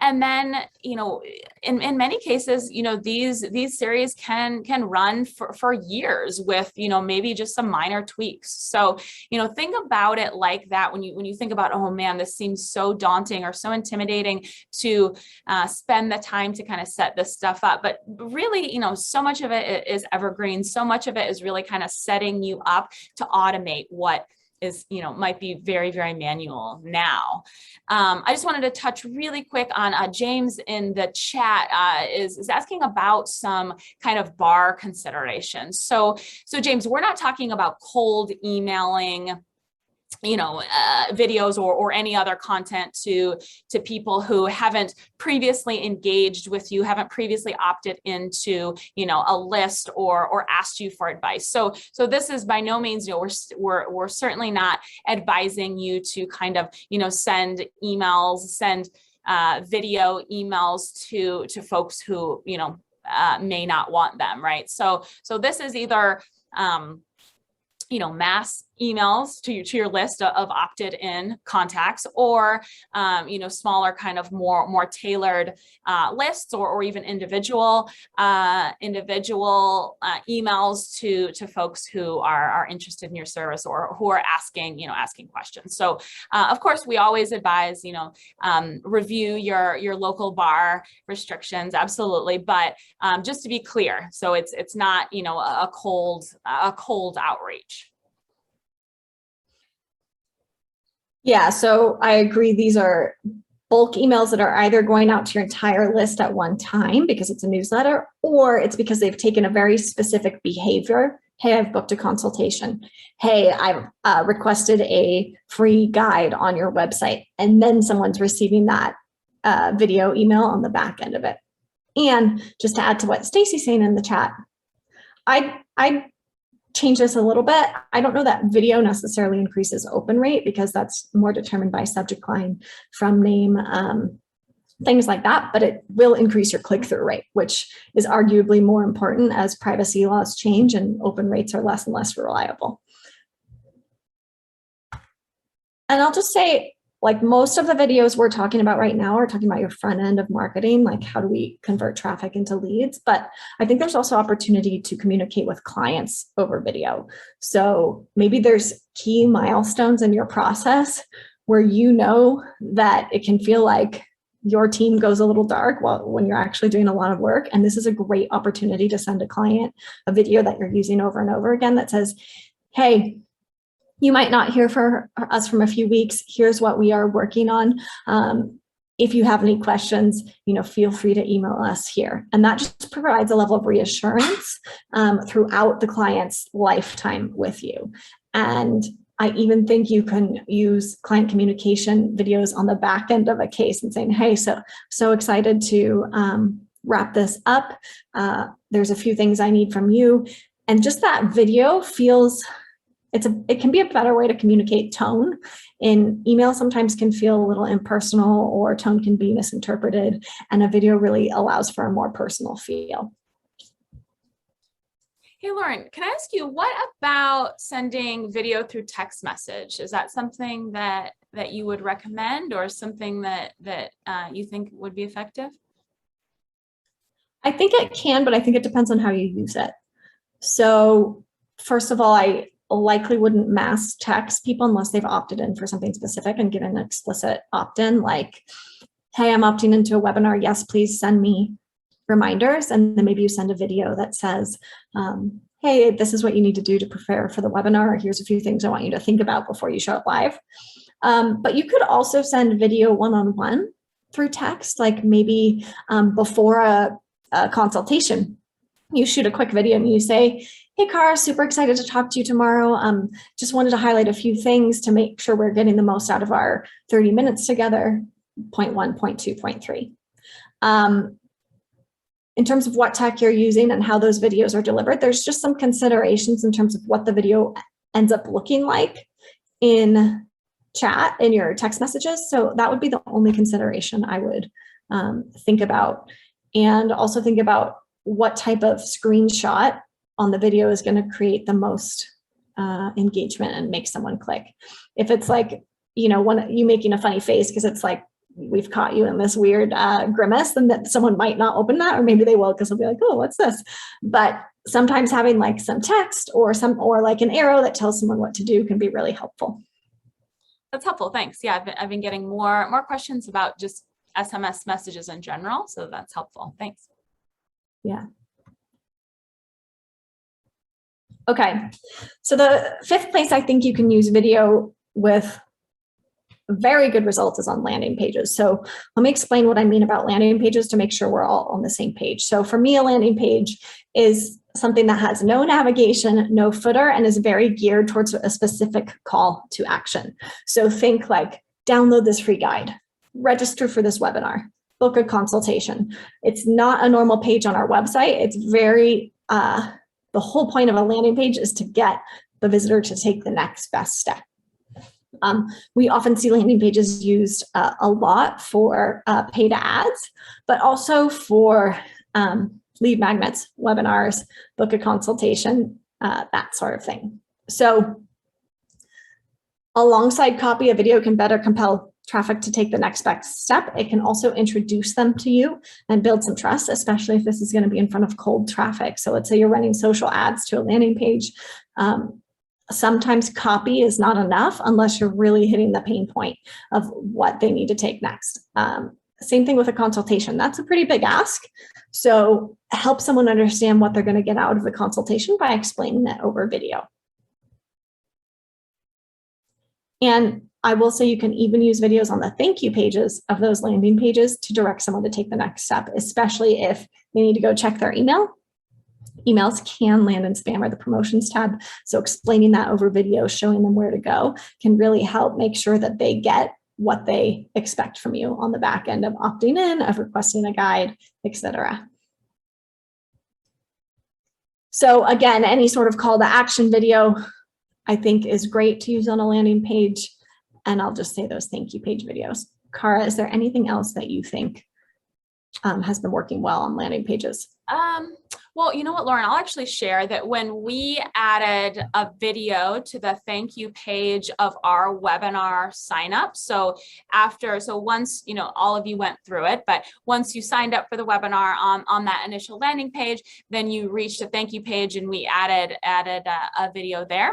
And then, in many cases, these series can run for years with, maybe just some minor tweaks. So, think about it like that when you think about, oh man, this seems so daunting or so intimidating to spend the time to kind of set this stuff up. But really, so much of it is evergreen. So much of it is really kind of setting you up to automate what is, might be very, very manual now. I just wanted to touch really quick on James in the chat is asking about some kind of bar considerations. So James, we're not talking about cold emailing, videos or any other content to people who haven't previously engaged with you, haven't previously opted into, a list or asked you for advice. So this is by no means, we're certainly not advising you to kind of, send emails, send video emails to folks who, may not want them, right? So this is either, mass emails to your list of opted in contacts, or smaller kind of more tailored lists, or even individual emails to folks who are interested in your service or who are asking questions. So of course we always advise review your local bar restrictions, absolutely, but just to be clear, so it's not a cold outreach. Yeah, so I agree. These are bulk emails that are either going out to your entire list at one time because it's a newsletter, or it's because they've taken a very specific behavior. Hey, I've booked a consultation. Hey, I've requested a free guide on your website. And then someone's receiving that video email on the back end of it. And just to add to what Stacy's saying in the chat, I change this a little bit. I don't know that video necessarily increases open rate because that's more determined by subject line, from name, things like that, but it will increase your click-through rate, which is arguably more important as privacy laws change and open rates are less and less reliable. And I'll just say, like, most of the videos we're talking about right now are talking about your front end of marketing, like how do we convert traffic into leads? But I think there's also opportunity to communicate with clients over video. So maybe there's key milestones in your process where that it can feel like your team goes a little dark when you're actually doing a lot of work. And this is a great opportunity to send a client a video that you're using over and over again that says, hey, you might not hear from us from a few weeks. Here's what we are working on. If you have any questions, feel free to email us here. And that just provides a level of reassurance throughout the client's lifetime with you. And I even think you can use client communication videos on the back end of a case and saying, hey, so excited to wrap this up. There's a few things I need from you. And just that video feels, it can be a better way to communicate tone. In email sometimes can feel a little impersonal, or tone can be misinterpreted, and a video really allows for a more personal feel. Hey, Lauren, can I ask you, what about sending video through text message? Is that something that you would recommend, or something that you think would be effective? I think it can, but I think it depends on how you use it. So first of all, I likely wouldn't mass text people unless they've opted in for something specific and given an explicit opt-in, like, hey, I'm opting into a webinar. Yes, please send me reminders. And then maybe you send a video that says, hey, this is what you need to do to prepare for the webinar. Here's a few things I want you to think about before you show up live. But you could also send video one-on-one through text, like maybe before a consultation. You shoot a quick video and you say, hey, Cara, super excited to talk to you tomorrow. Just wanted to highlight a few things to make sure we're getting the most out of our 30 minutes together, point 1, point 2, point 3. In terms of what tech you're using and how those videos are delivered, there's just some considerations in terms of what the video ends up looking like in chat, in your text messages. So that would be the only consideration I would think about. And also think about what type of screenshot on the video is going to create the most engagement and make someone click. If it's like, you making a funny face because it's like we've caught you in this weird grimace, and that someone might not open that, or maybe they will because they'll be like, oh, what's this? But sometimes having like some text or like an arrow that tells someone what to do can be really helpful. That's helpful. Thanks. Yeah, I've been getting more questions about just SMS messages in general. So that's helpful. Thanks. Yeah. Okay. So the fifth place I think you can use video with very good results is on landing pages. So let me explain what I mean about landing pages to make sure we're all on the same page. So for me, a landing page is something that has no navigation, no footer, and is very geared towards a specific call to action. So think like download this free guide, register for this webinar, book a consultation. It's not a normal page on our website. It's very, the whole point of a landing page is to get the visitor to take the next best step. We often see landing pages used a lot for paid ads, but also for lead magnets, webinars, book a consultation, that sort of thing. So alongside copy, a video can better compel traffic to take the next best step. It can also introduce them to you and build some trust, especially if this is going to be in front of cold traffic. So let's say you're running social ads to a landing page. Sometimes copy is not enough unless you're really hitting the pain point of what they need to take next. Same thing with a consultation. That's a pretty big ask. So help someone understand what they're going to get out of the consultation by explaining it over video. And I will say you can even use videos on the thank you pages of those landing pages to direct someone to take the next step, especially if they need to go check their email. Emails can land in spam or the promotions tab. So explaining that over video, showing them where to go, can really help make sure that they get what they expect from you on the back end of opting in, of requesting a guide, etc. So again, any sort of call to action video, I think is great to use on a landing page. And I'll just say those thank you page videos. Cara, is there anything else that you think has been working well on landing pages? Well, you know what, Lauren, I'll actually share that when we added a video to the thank you page of our webinar sign up. So once, all of you went through it, but once you signed up for the webinar on that initial landing page, then you reached a thank you page and we added a video there.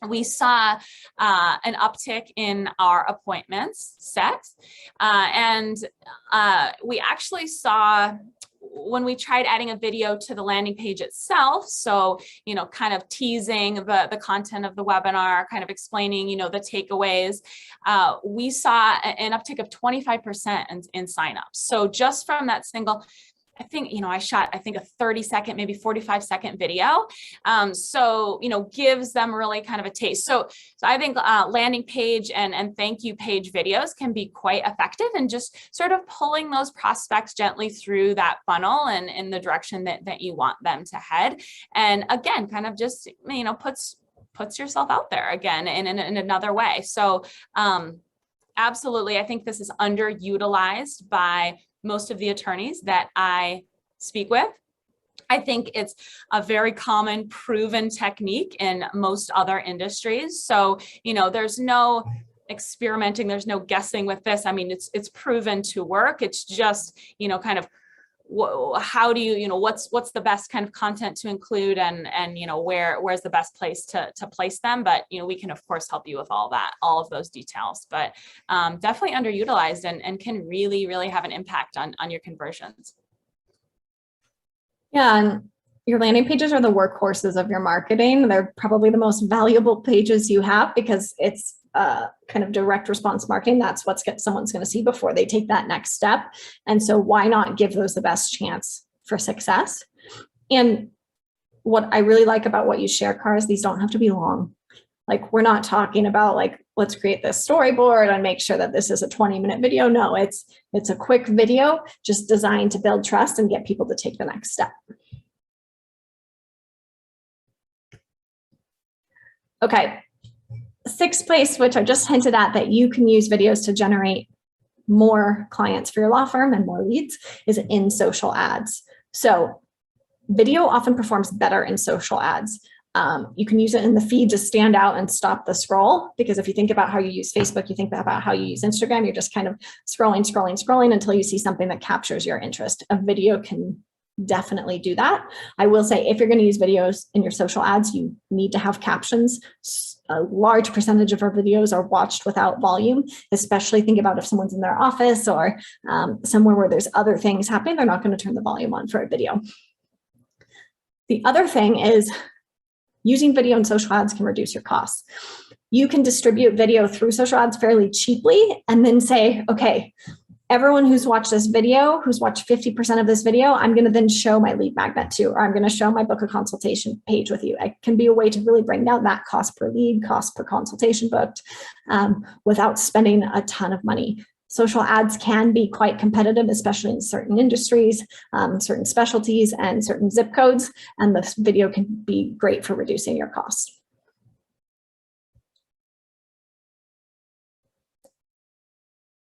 We saw an uptick in our appointments set. And we actually saw, when we tried adding a video to the landing page itself, so, kind of teasing the content of the webinar, kind of explaining, the takeaways, we saw an uptick of 25% in signups. So just from that single, I think, I shot, a 30-second, maybe 45-second video. So, gives them really kind of a taste. So I think landing page and thank you page videos can be quite effective in just sort of pulling those prospects gently through that funnel and in the direction that you want them to head. And again, kind of just, puts yourself out there again in another way. So absolutely, I think this is underutilized by most of the attorneys that I speak with. I think it's a very common proven technique in most other industries. So, there's no experimenting, there's no guessing with this. I mean, it's proven to work. It's just, kind of how do you, what's the best kind of content to include and where's the best place to place them. But, we can of course help you with all of those details, but definitely underutilized and can really, really have an impact on your conversions. Yeah, and your landing pages are the workhorses of your marketing. They're probably the most valuable pages you have because it's kind of direct response marketing. That's what someone's going to see before they take that next step. And so why not give those the best chance for success? And what I really like about what you share, Cara, is these don't have to be long. Like, we're not talking about like, let's create this storyboard and make sure that this is a 20-minute video. No, it's a quick video just designed to build trust and get people to take the next step. Okay. Sixth place, which I just hinted at, that you can use videos to generate more clients for your law firm and more leads, is in social ads. So video often performs better in social ads. You can use it in the feed to stand out and stop the scroll, because if you think about how you use Facebook, you think about how you use Instagram, you're just kind of scrolling until you see something that captures your interest. A video can definitely do that. I will say, if you're going to use videos in your social ads, you need to have captions. A large percentage of our videos are watched without volume, especially think about if someone's in their office or somewhere where there's other things happening, they're not going to turn the volume on for a video. The other thing is using video and social ads can reduce your costs. You can distribute video through social ads fairly cheaply and then say, okay, everyone who's watched this video, who's watched 50% of this video, I'm going to then show my lead magnet to, or I'm going to show my book a consultation page with you. It can be a way to really bring down that cost per lead, cost per consultation booked, without spending a ton of money. Social ads can be quite competitive, especially in certain industries, certain specialties, and certain zip codes, and this video can be great for reducing your costs.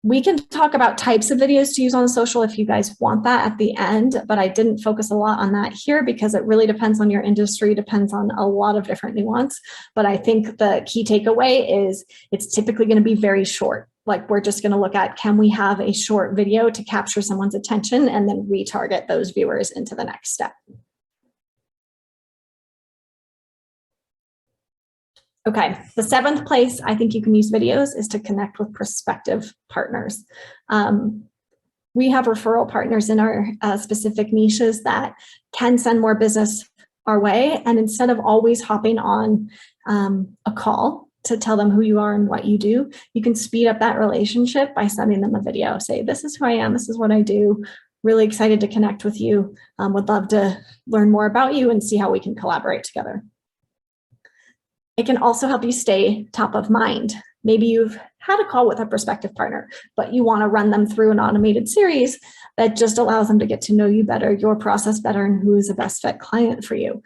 We can talk about types of videos to use on social if you guys want that at the end, but I didn't focus a lot on that here because it really depends on your industry, depends on a lot of different nuance. But I think the key takeaway is it's typically going to be very short. Like, we're just going to look at, can we have a short video to capture someone's attention and then retarget those viewers into the next step. Okay, the seventh place I think you can use videos is to connect with prospective partners. We have referral partners in our specific niches that can send more business our way. And instead of always hopping on a call to tell them who you are and what you do, you can speed up that relationship by sending them a video. Say, this is who I am, this is what I do. Really excited to connect with you. Would love to learn more about you and see how we can collaborate together. It can also help you stay top of mind. Maybe you've had a call with a prospective partner, but you want to run them through an automated series that just allows them to get to know you better, your process better, and who is the best fit client for you.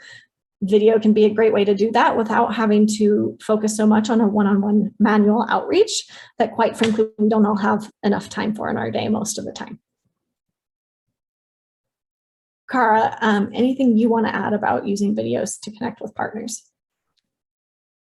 Video can be a great way to do that without having to focus so much on a one-on-one manual outreach that, quite frankly, we don't all have enough time for in our day most of the time. Cara, anything you want to add about using videos to connect with partners?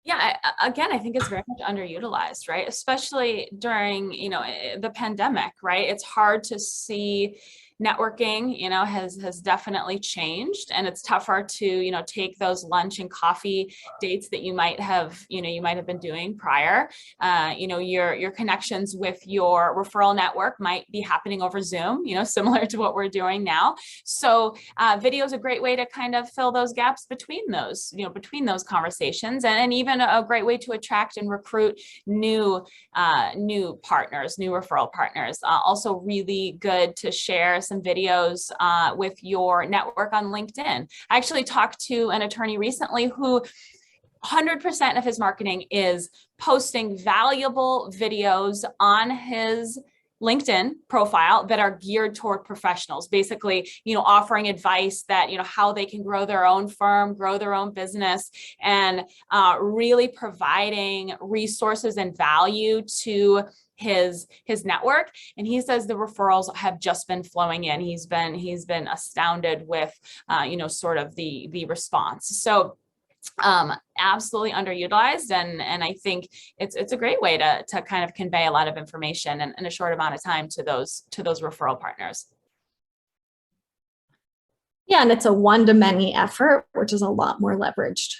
Yeah, again, I think it's very much underutilized, right? Especially during, the pandemic, right? It's hard to see. Networking, has definitely changed, and it's tougher to, take those lunch and coffee dates that you might have been doing prior. Your connections with your referral network might be happening over Zoom, similar to what we're doing now. So video is a great way to kind of fill those gaps between those conversations, and even a great way to attract and recruit new partners, new referral partners. Also really good to share some videos with your network on LinkedIn. I actually talked to an attorney recently who 100% of his marketing is posting valuable videos on his LinkedIn profile that are geared toward professionals, basically, offering advice that, how they can grow their own firm, grow their own business, and really providing resources and value to his network. And he says the referrals have just been flowing in. He's been astounded with, sort of the response. So absolutely underutilized. And I think it's a great way to kind of convey a lot of information in a short amount of time to those referral partners. Yeah, and it's a one-to-many effort, which is a lot more leveraged.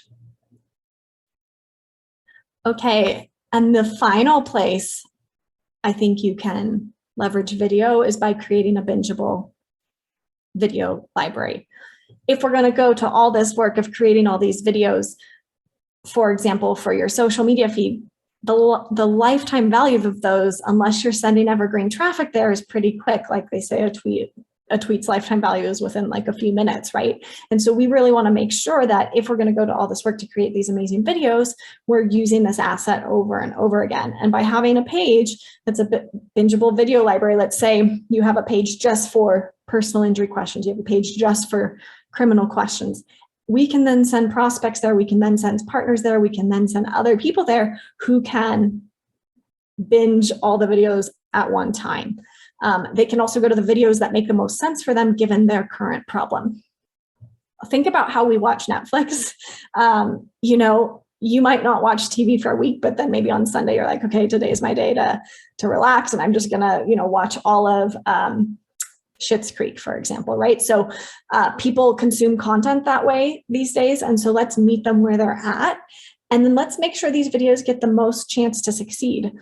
Okay, and the final place I think you can leverage video is by creating a bingeable video library. If we're going to go to all this work of creating all these videos, for example, for your social media feed, the lifetime value of those, unless you're sending evergreen traffic there, is pretty quick. Like they say, a tweet's lifetime value is within like a few minutes, right? And so we really want to make sure that if we're going to go to all this work to create these amazing videos, we're using this asset over and over again. And by having a page that's a bingeable video library, let's say you have a page just for personal injury questions, you have a page just for criminal questions, we can then send prospects there, we can then send partners there, we can then send other people there who can binge all the videos at one time. They can also go to the videos that make the most sense for them given their current problem. think about how we watch Netflix. You know, you might not watch TV for a week, but then maybe on Sunday you're like, okay, today's my day to relax, and I'm just gonna, you know, watch all of Schitt's Creek, for example, right? So people consume content that way these days, and so let's meet them where they're at, and then let's make sure these videos get the most chance to succeed.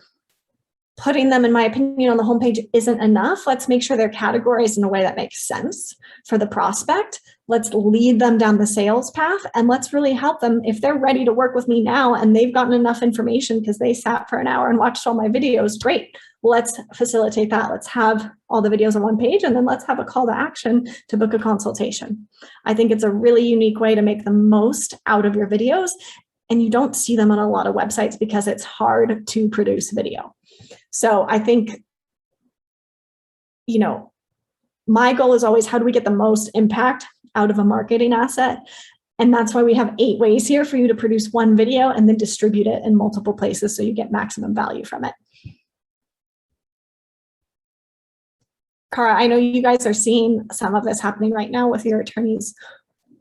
Putting them, in my opinion, on the homepage isn't enough. Let's make sure they're categorized in a way that makes sense for the prospect. Let's lead them down the sales path, and let's really help them. If they're ready to work with me now and they've gotten enough information because they sat for an hour and watched all my videos, great. Well, let's facilitate that. Let's have all the videos on one page, and then let's have a call to action to book a consultation. I think it's a really unique way to make the most out of your videos, and you don't see them on a lot of websites because it's hard to produce video. So I think, you know, my goal is always, how do we get the most impact out of a marketing asset? And that's why we have 8 ways here for you to produce one video and then distribute it in multiple places so you get maximum value from it. Cara, I know you guys are seeing some of this happening right now with your attorneys.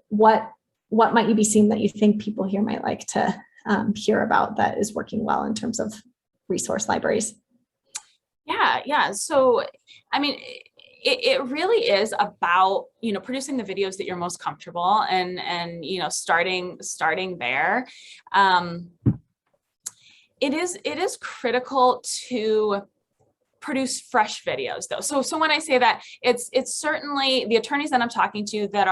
What might you be seeing that you think people here might like to hear about that is working well in terms of resource libraries? Yeah. So, I mean, it really is about, you know, producing the videos that you're most comfortable and you know, starting there. It is critical to produce fresh videos though. So when I say that, it's certainly the attorneys that I'm talking to that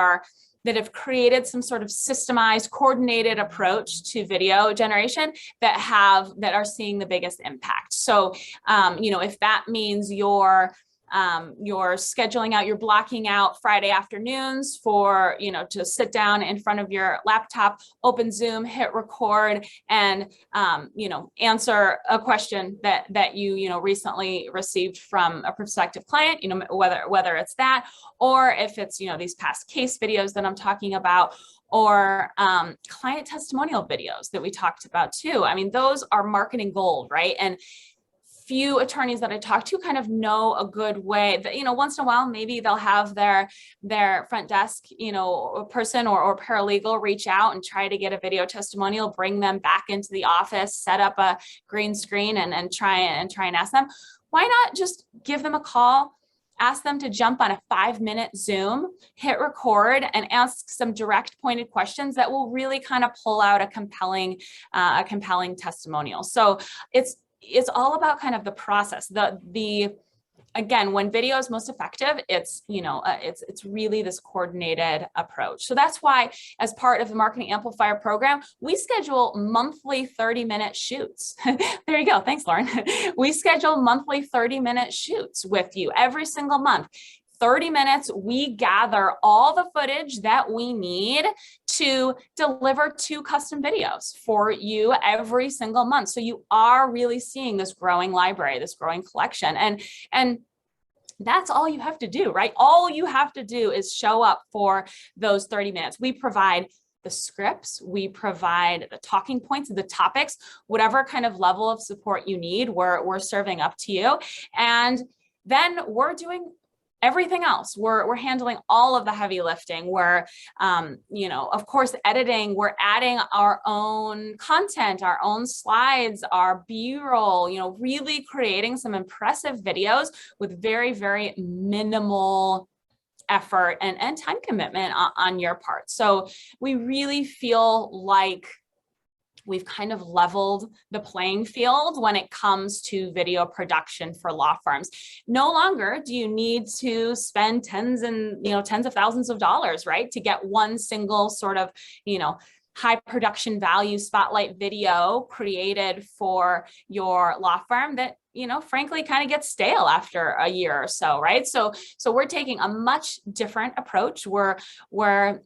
have created some sort of systemized, coordinated approach to video generation that are seeing the biggest impact. So, you know, if that means you're scheduling out, you're blocking out Friday afternoons for, you know, to sit down in front of your laptop, open Zoom, hit record, and, you know, answer a question that you know, recently received from a prospective client, you know, whether it's that, or if it's, you know, these past case videos that I'm talking about, or client testimonial videos that we talked about too. I mean, those are marketing gold, right? And few attorneys that I talk to kind of know a good way that, you know, once in a while, maybe they'll have their front desk, you know, person or paralegal reach out and try to get a video testimonial, bring them back into the office, set up a green screen and try and ask them. Why not just give them a call, ask them to jump on a 5-minute Zoom, hit record, and ask some direct pointed questions that will really kind of pull out a compelling testimonial. So it's all about kind of the process. Again, when video is most effective, it's, you know, it's really this coordinated approach. So that's why, as part of the Marketing Amplifier program, we schedule monthly 30-minute shoots. There you go. Thanks, Lauren. We schedule monthly 30-minute shoots with you every single month. 30 minutes, we gather all the footage that we need to deliver 2 custom videos for you every single month. So you are really seeing this growing library, this growing collection. And that's all you have to do, right? All you have to do is show up for those 30 minutes. We provide the scripts, we provide the talking points, the topics, whatever kind of level of support you need, we're serving up to you. And then we're doing everything else. We're handling all of the heavy lifting. We're, you know, of course, editing. We're adding our own content, our own slides, our B-roll, you know, really creating some impressive videos with very, very minimal effort and time commitment on your part. So we really feel like we've kind of leveled the playing field when it comes to video production for law firms. No longer do you need to spend tens of thousands of dollars, right, to get one single sort of, you know, high production value spotlight video created for your law firm that, you know, frankly, kind of gets stale after a year or so, right? So we're taking a much different approach. We're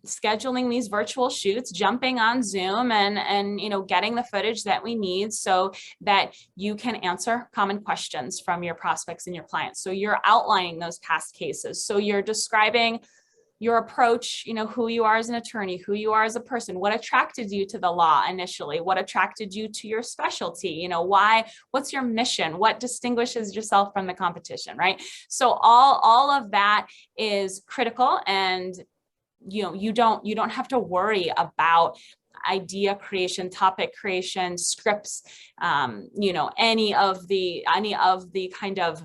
scheduling these virtual shoots, jumping on Zoom and you know, getting the footage that we need so that you can answer common questions from your prospects and your clients. So you're outlining those past cases. So you're describing your approach, you know, who you are as an attorney, who you are as a person, what attracted you to the law initially, what attracted you to your specialty, you know, what's your mission, what distinguishes yourself from the competition, right? So all of that is critical, and you don't have to worry about idea creation, topic creation, scripts, any of the kind of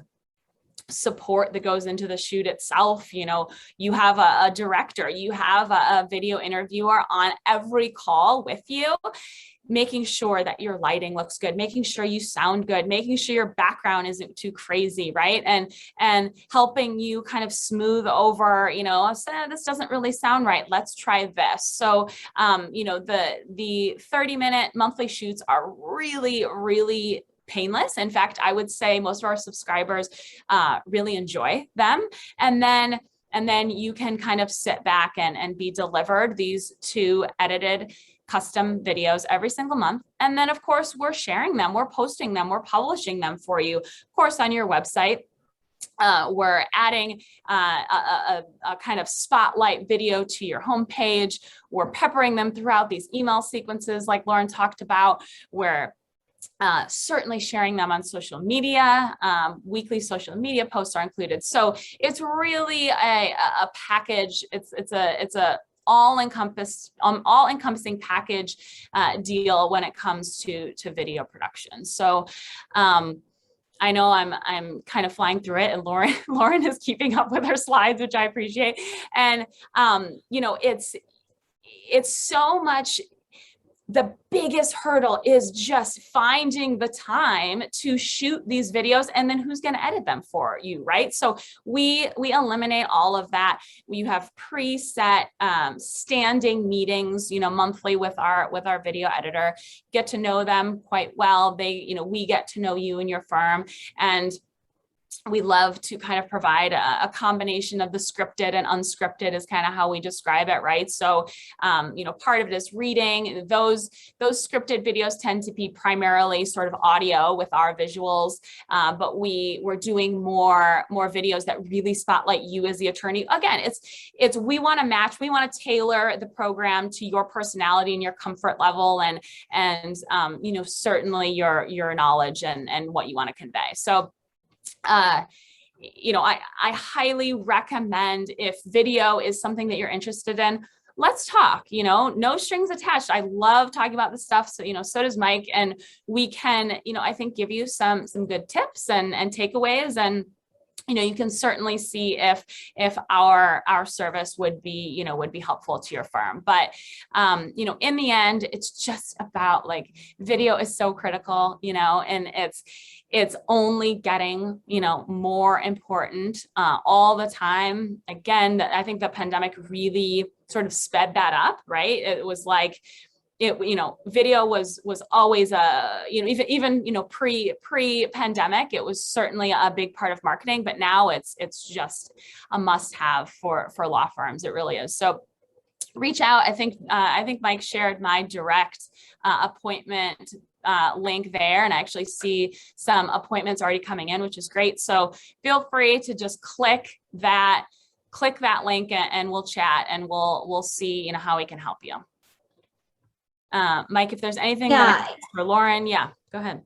support that goes into the shoot itself. You have a director, you have a video interviewer on every call with you, making sure that your lighting looks good, making sure you sound good, making sure your background isn't too crazy, right? And helping you kind of smooth over, this doesn't really sound right, let's try this. So, the 30-minute monthly shoots are really, really painless. In fact, I would say most of our subscribers really enjoy them. And then you can kind of sit back and be delivered these 2 edited custom videos every single month. And then of course, we're sharing them, we're posting them, we're publishing them for you, of course, on your website. We're adding a kind of spotlight video to your homepage. We're peppering them throughout these email sequences like Lauren talked about. We're certainly sharing them on social media. Weekly social media posts are included. So it's really a package. It's a all-encompassing package deal when it comes to video production. So I know I'm kind of flying through it, and Lauren is keeping up with her slides, which I appreciate. And it's so much. The biggest hurdle is just finding the time to shoot these videos, and then who's going to edit them for you, right? So we eliminate all of that. You have preset standing meetings, monthly with our video editor. Get to know them quite well. We get to know you and your firm, and we love to kind of provide a combination of the scripted and unscripted is kind of how we describe it, right? So, part of it is reading. Those scripted videos tend to be primarily sort of audio with our visuals, but we're doing more videos that really spotlight you as the attorney. Again, we want to match, we want to tailor the program to your personality and your comfort level, and certainly your knowledge and what you want to convey. So, I highly recommend, if video is something that you're interested in, let's talk, no strings attached. I love talking about this stuff. So, so does Mike, and we can, I think give you some good tips and takeaways, and you can certainly see if our service would be helpful to your firm. But, in the end, it's just about, like, video is so critical, and it's only getting, more important all the time. Again, I think the pandemic really sort of sped that up, right? It was like, video was always even pre-pandemic, it was certainly a big part of marketing, but now it's just a must-have for law firms. It really is. So reach out. I think Mike shared my direct appointment link there, and I actually see some appointments already coming in, which is great. So feel free to just click that link and we'll chat, and we'll see how we can help you. Mike, if there's anything for Lauren, go ahead.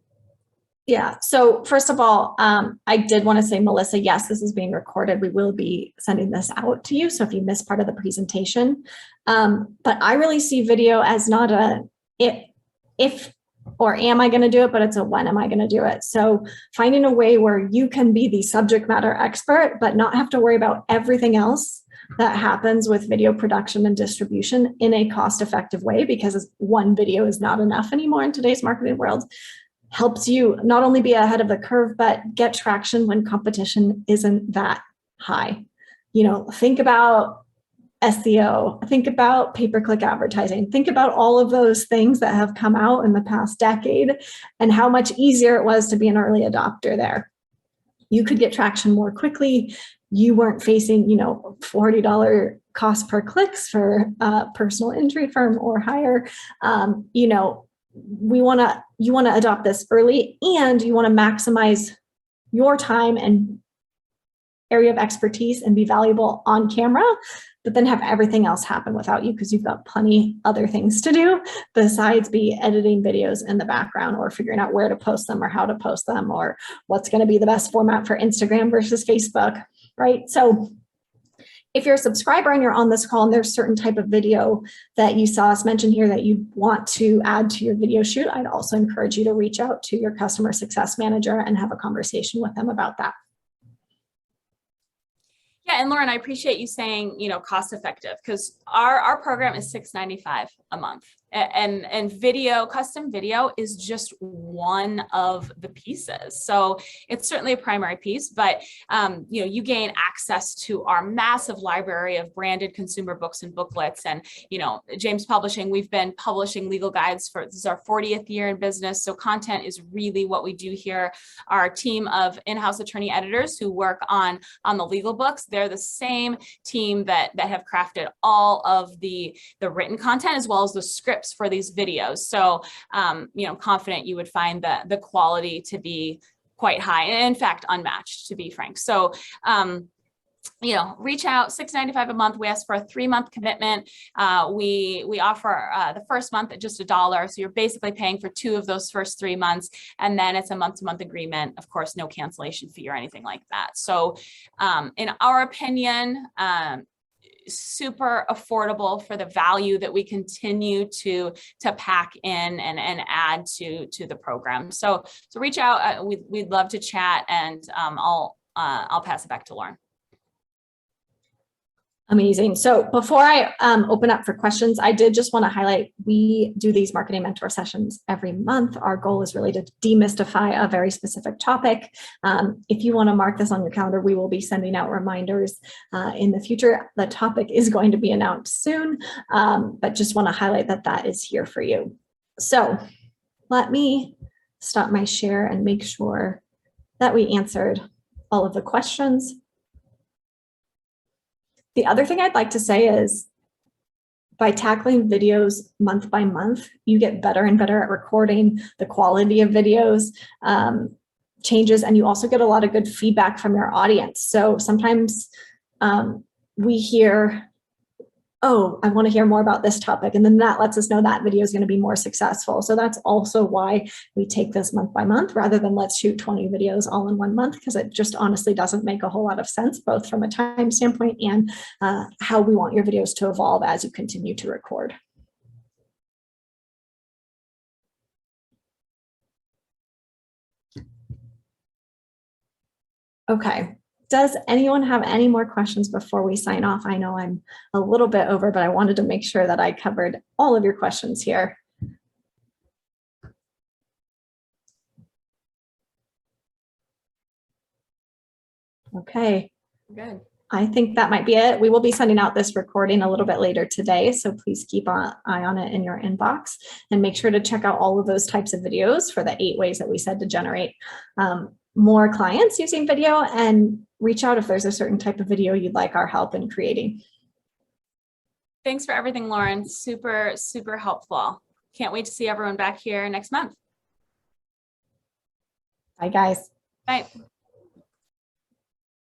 Yeah. So first of all, I did want to say, Melissa, yes, this is being recorded. We will be sending this out to you. So if you missed part of the presentation, but I really see video as not a if or am I going to do it, but it's a when am I going to do it? So finding a way where you can be the subject matter expert, but not have to worry about everything else that happens with video production and distribution in a cost-effective way, because one video is not enough anymore in today's marketing world, helps you not only be ahead of the curve, but get traction when competition isn't that high. Think about SEO, think about pay-per-click advertising, think about all of those things that have come out in the past decade and how much easier it was to be an early adopter there. You could get traction more quickly. You weren't facing, $40 cost per clicks for a personal injury firm or higher. You want to adopt this early, and you want to maximize your time and area of expertise and be valuable on camera, but then have everything else happen without you, because you've got plenty other things to do besides be editing videos in the background, or figuring out where to post them or how to post them, or what's going to be the best format for Instagram versus Facebook, right? So If you're a subscriber and you're on this call and there's certain type of video that you saw us mention here that you want to add to your video shoot, I'd also encourage you to reach out to your customer success manager and have a conversation with them about that. Yeah, and Lauren, I appreciate you saying, cost effective, because our program is $6.95 a month. And video, custom video is just one of the pieces. So it's certainly a primary piece, but you gain access to our massive library of branded consumer books and booklets. And James Publishing, we've been publishing legal guides this is our 40th year in business. So content is really what we do here. Our team of in-house attorney editors who work on the legal books, they're the same team that have crafted all of the written content as well as the scripts for these videos. So, confident you would find the quality to be quite high, and in fact, unmatched, to be frank. So, reach out. $6.95 a month. We ask for a 3-month commitment. We offer the first month at just $1. So you're basically paying for 2 of those first 3 months. And then it's a month-to-month agreement. Of course, no cancellation fee or anything like that. So in our opinion, super affordable for the value that we continue to pack in and add to the program. So reach out. We'd love to chat, and I'll pass it back to Lauren. Amazing. So before I open up for questions, I did just want to highlight, we do these marketing mentor sessions every month. Our goal is really to demystify a very specific topic. If you want to mark this on your calendar, we will be sending out reminders in the future. The topic is going to be announced soon, but just want to highlight that is here for you. So let me stop my share and make sure that we answered all of the questions. The other thing I'd like to say is, by tackling videos month by month, you get better and better at recording. The quality of videos changes, and you also get a lot of good feedback from your audience. So sometimes we hear, oh, I want to hear more about this topic. And then that lets us know that video is going to be more successful. So that's also why we take this month by month rather than let's shoot 20 videos all in one month, because it just honestly doesn't make a whole lot of sense, both from a time standpoint and how we want your videos to evolve as you continue to record. Okay. Does anyone have any more questions before we sign off? I know I'm a little bit over, but I wanted to make sure that I covered all of your questions here. Okay. Good. I think that might be it. We will be sending out this recording a little bit later today, so please keep an eye on it in your inbox, and make sure to check out all of those types of videos for the 8 ways that we said to generate more clients using video, and reach out if there's a certain type of video you'd like our help in creating. Thanks for everything, Lauren. Super, super helpful. Can't wait to see everyone back here next month. Bye, guys. Bye.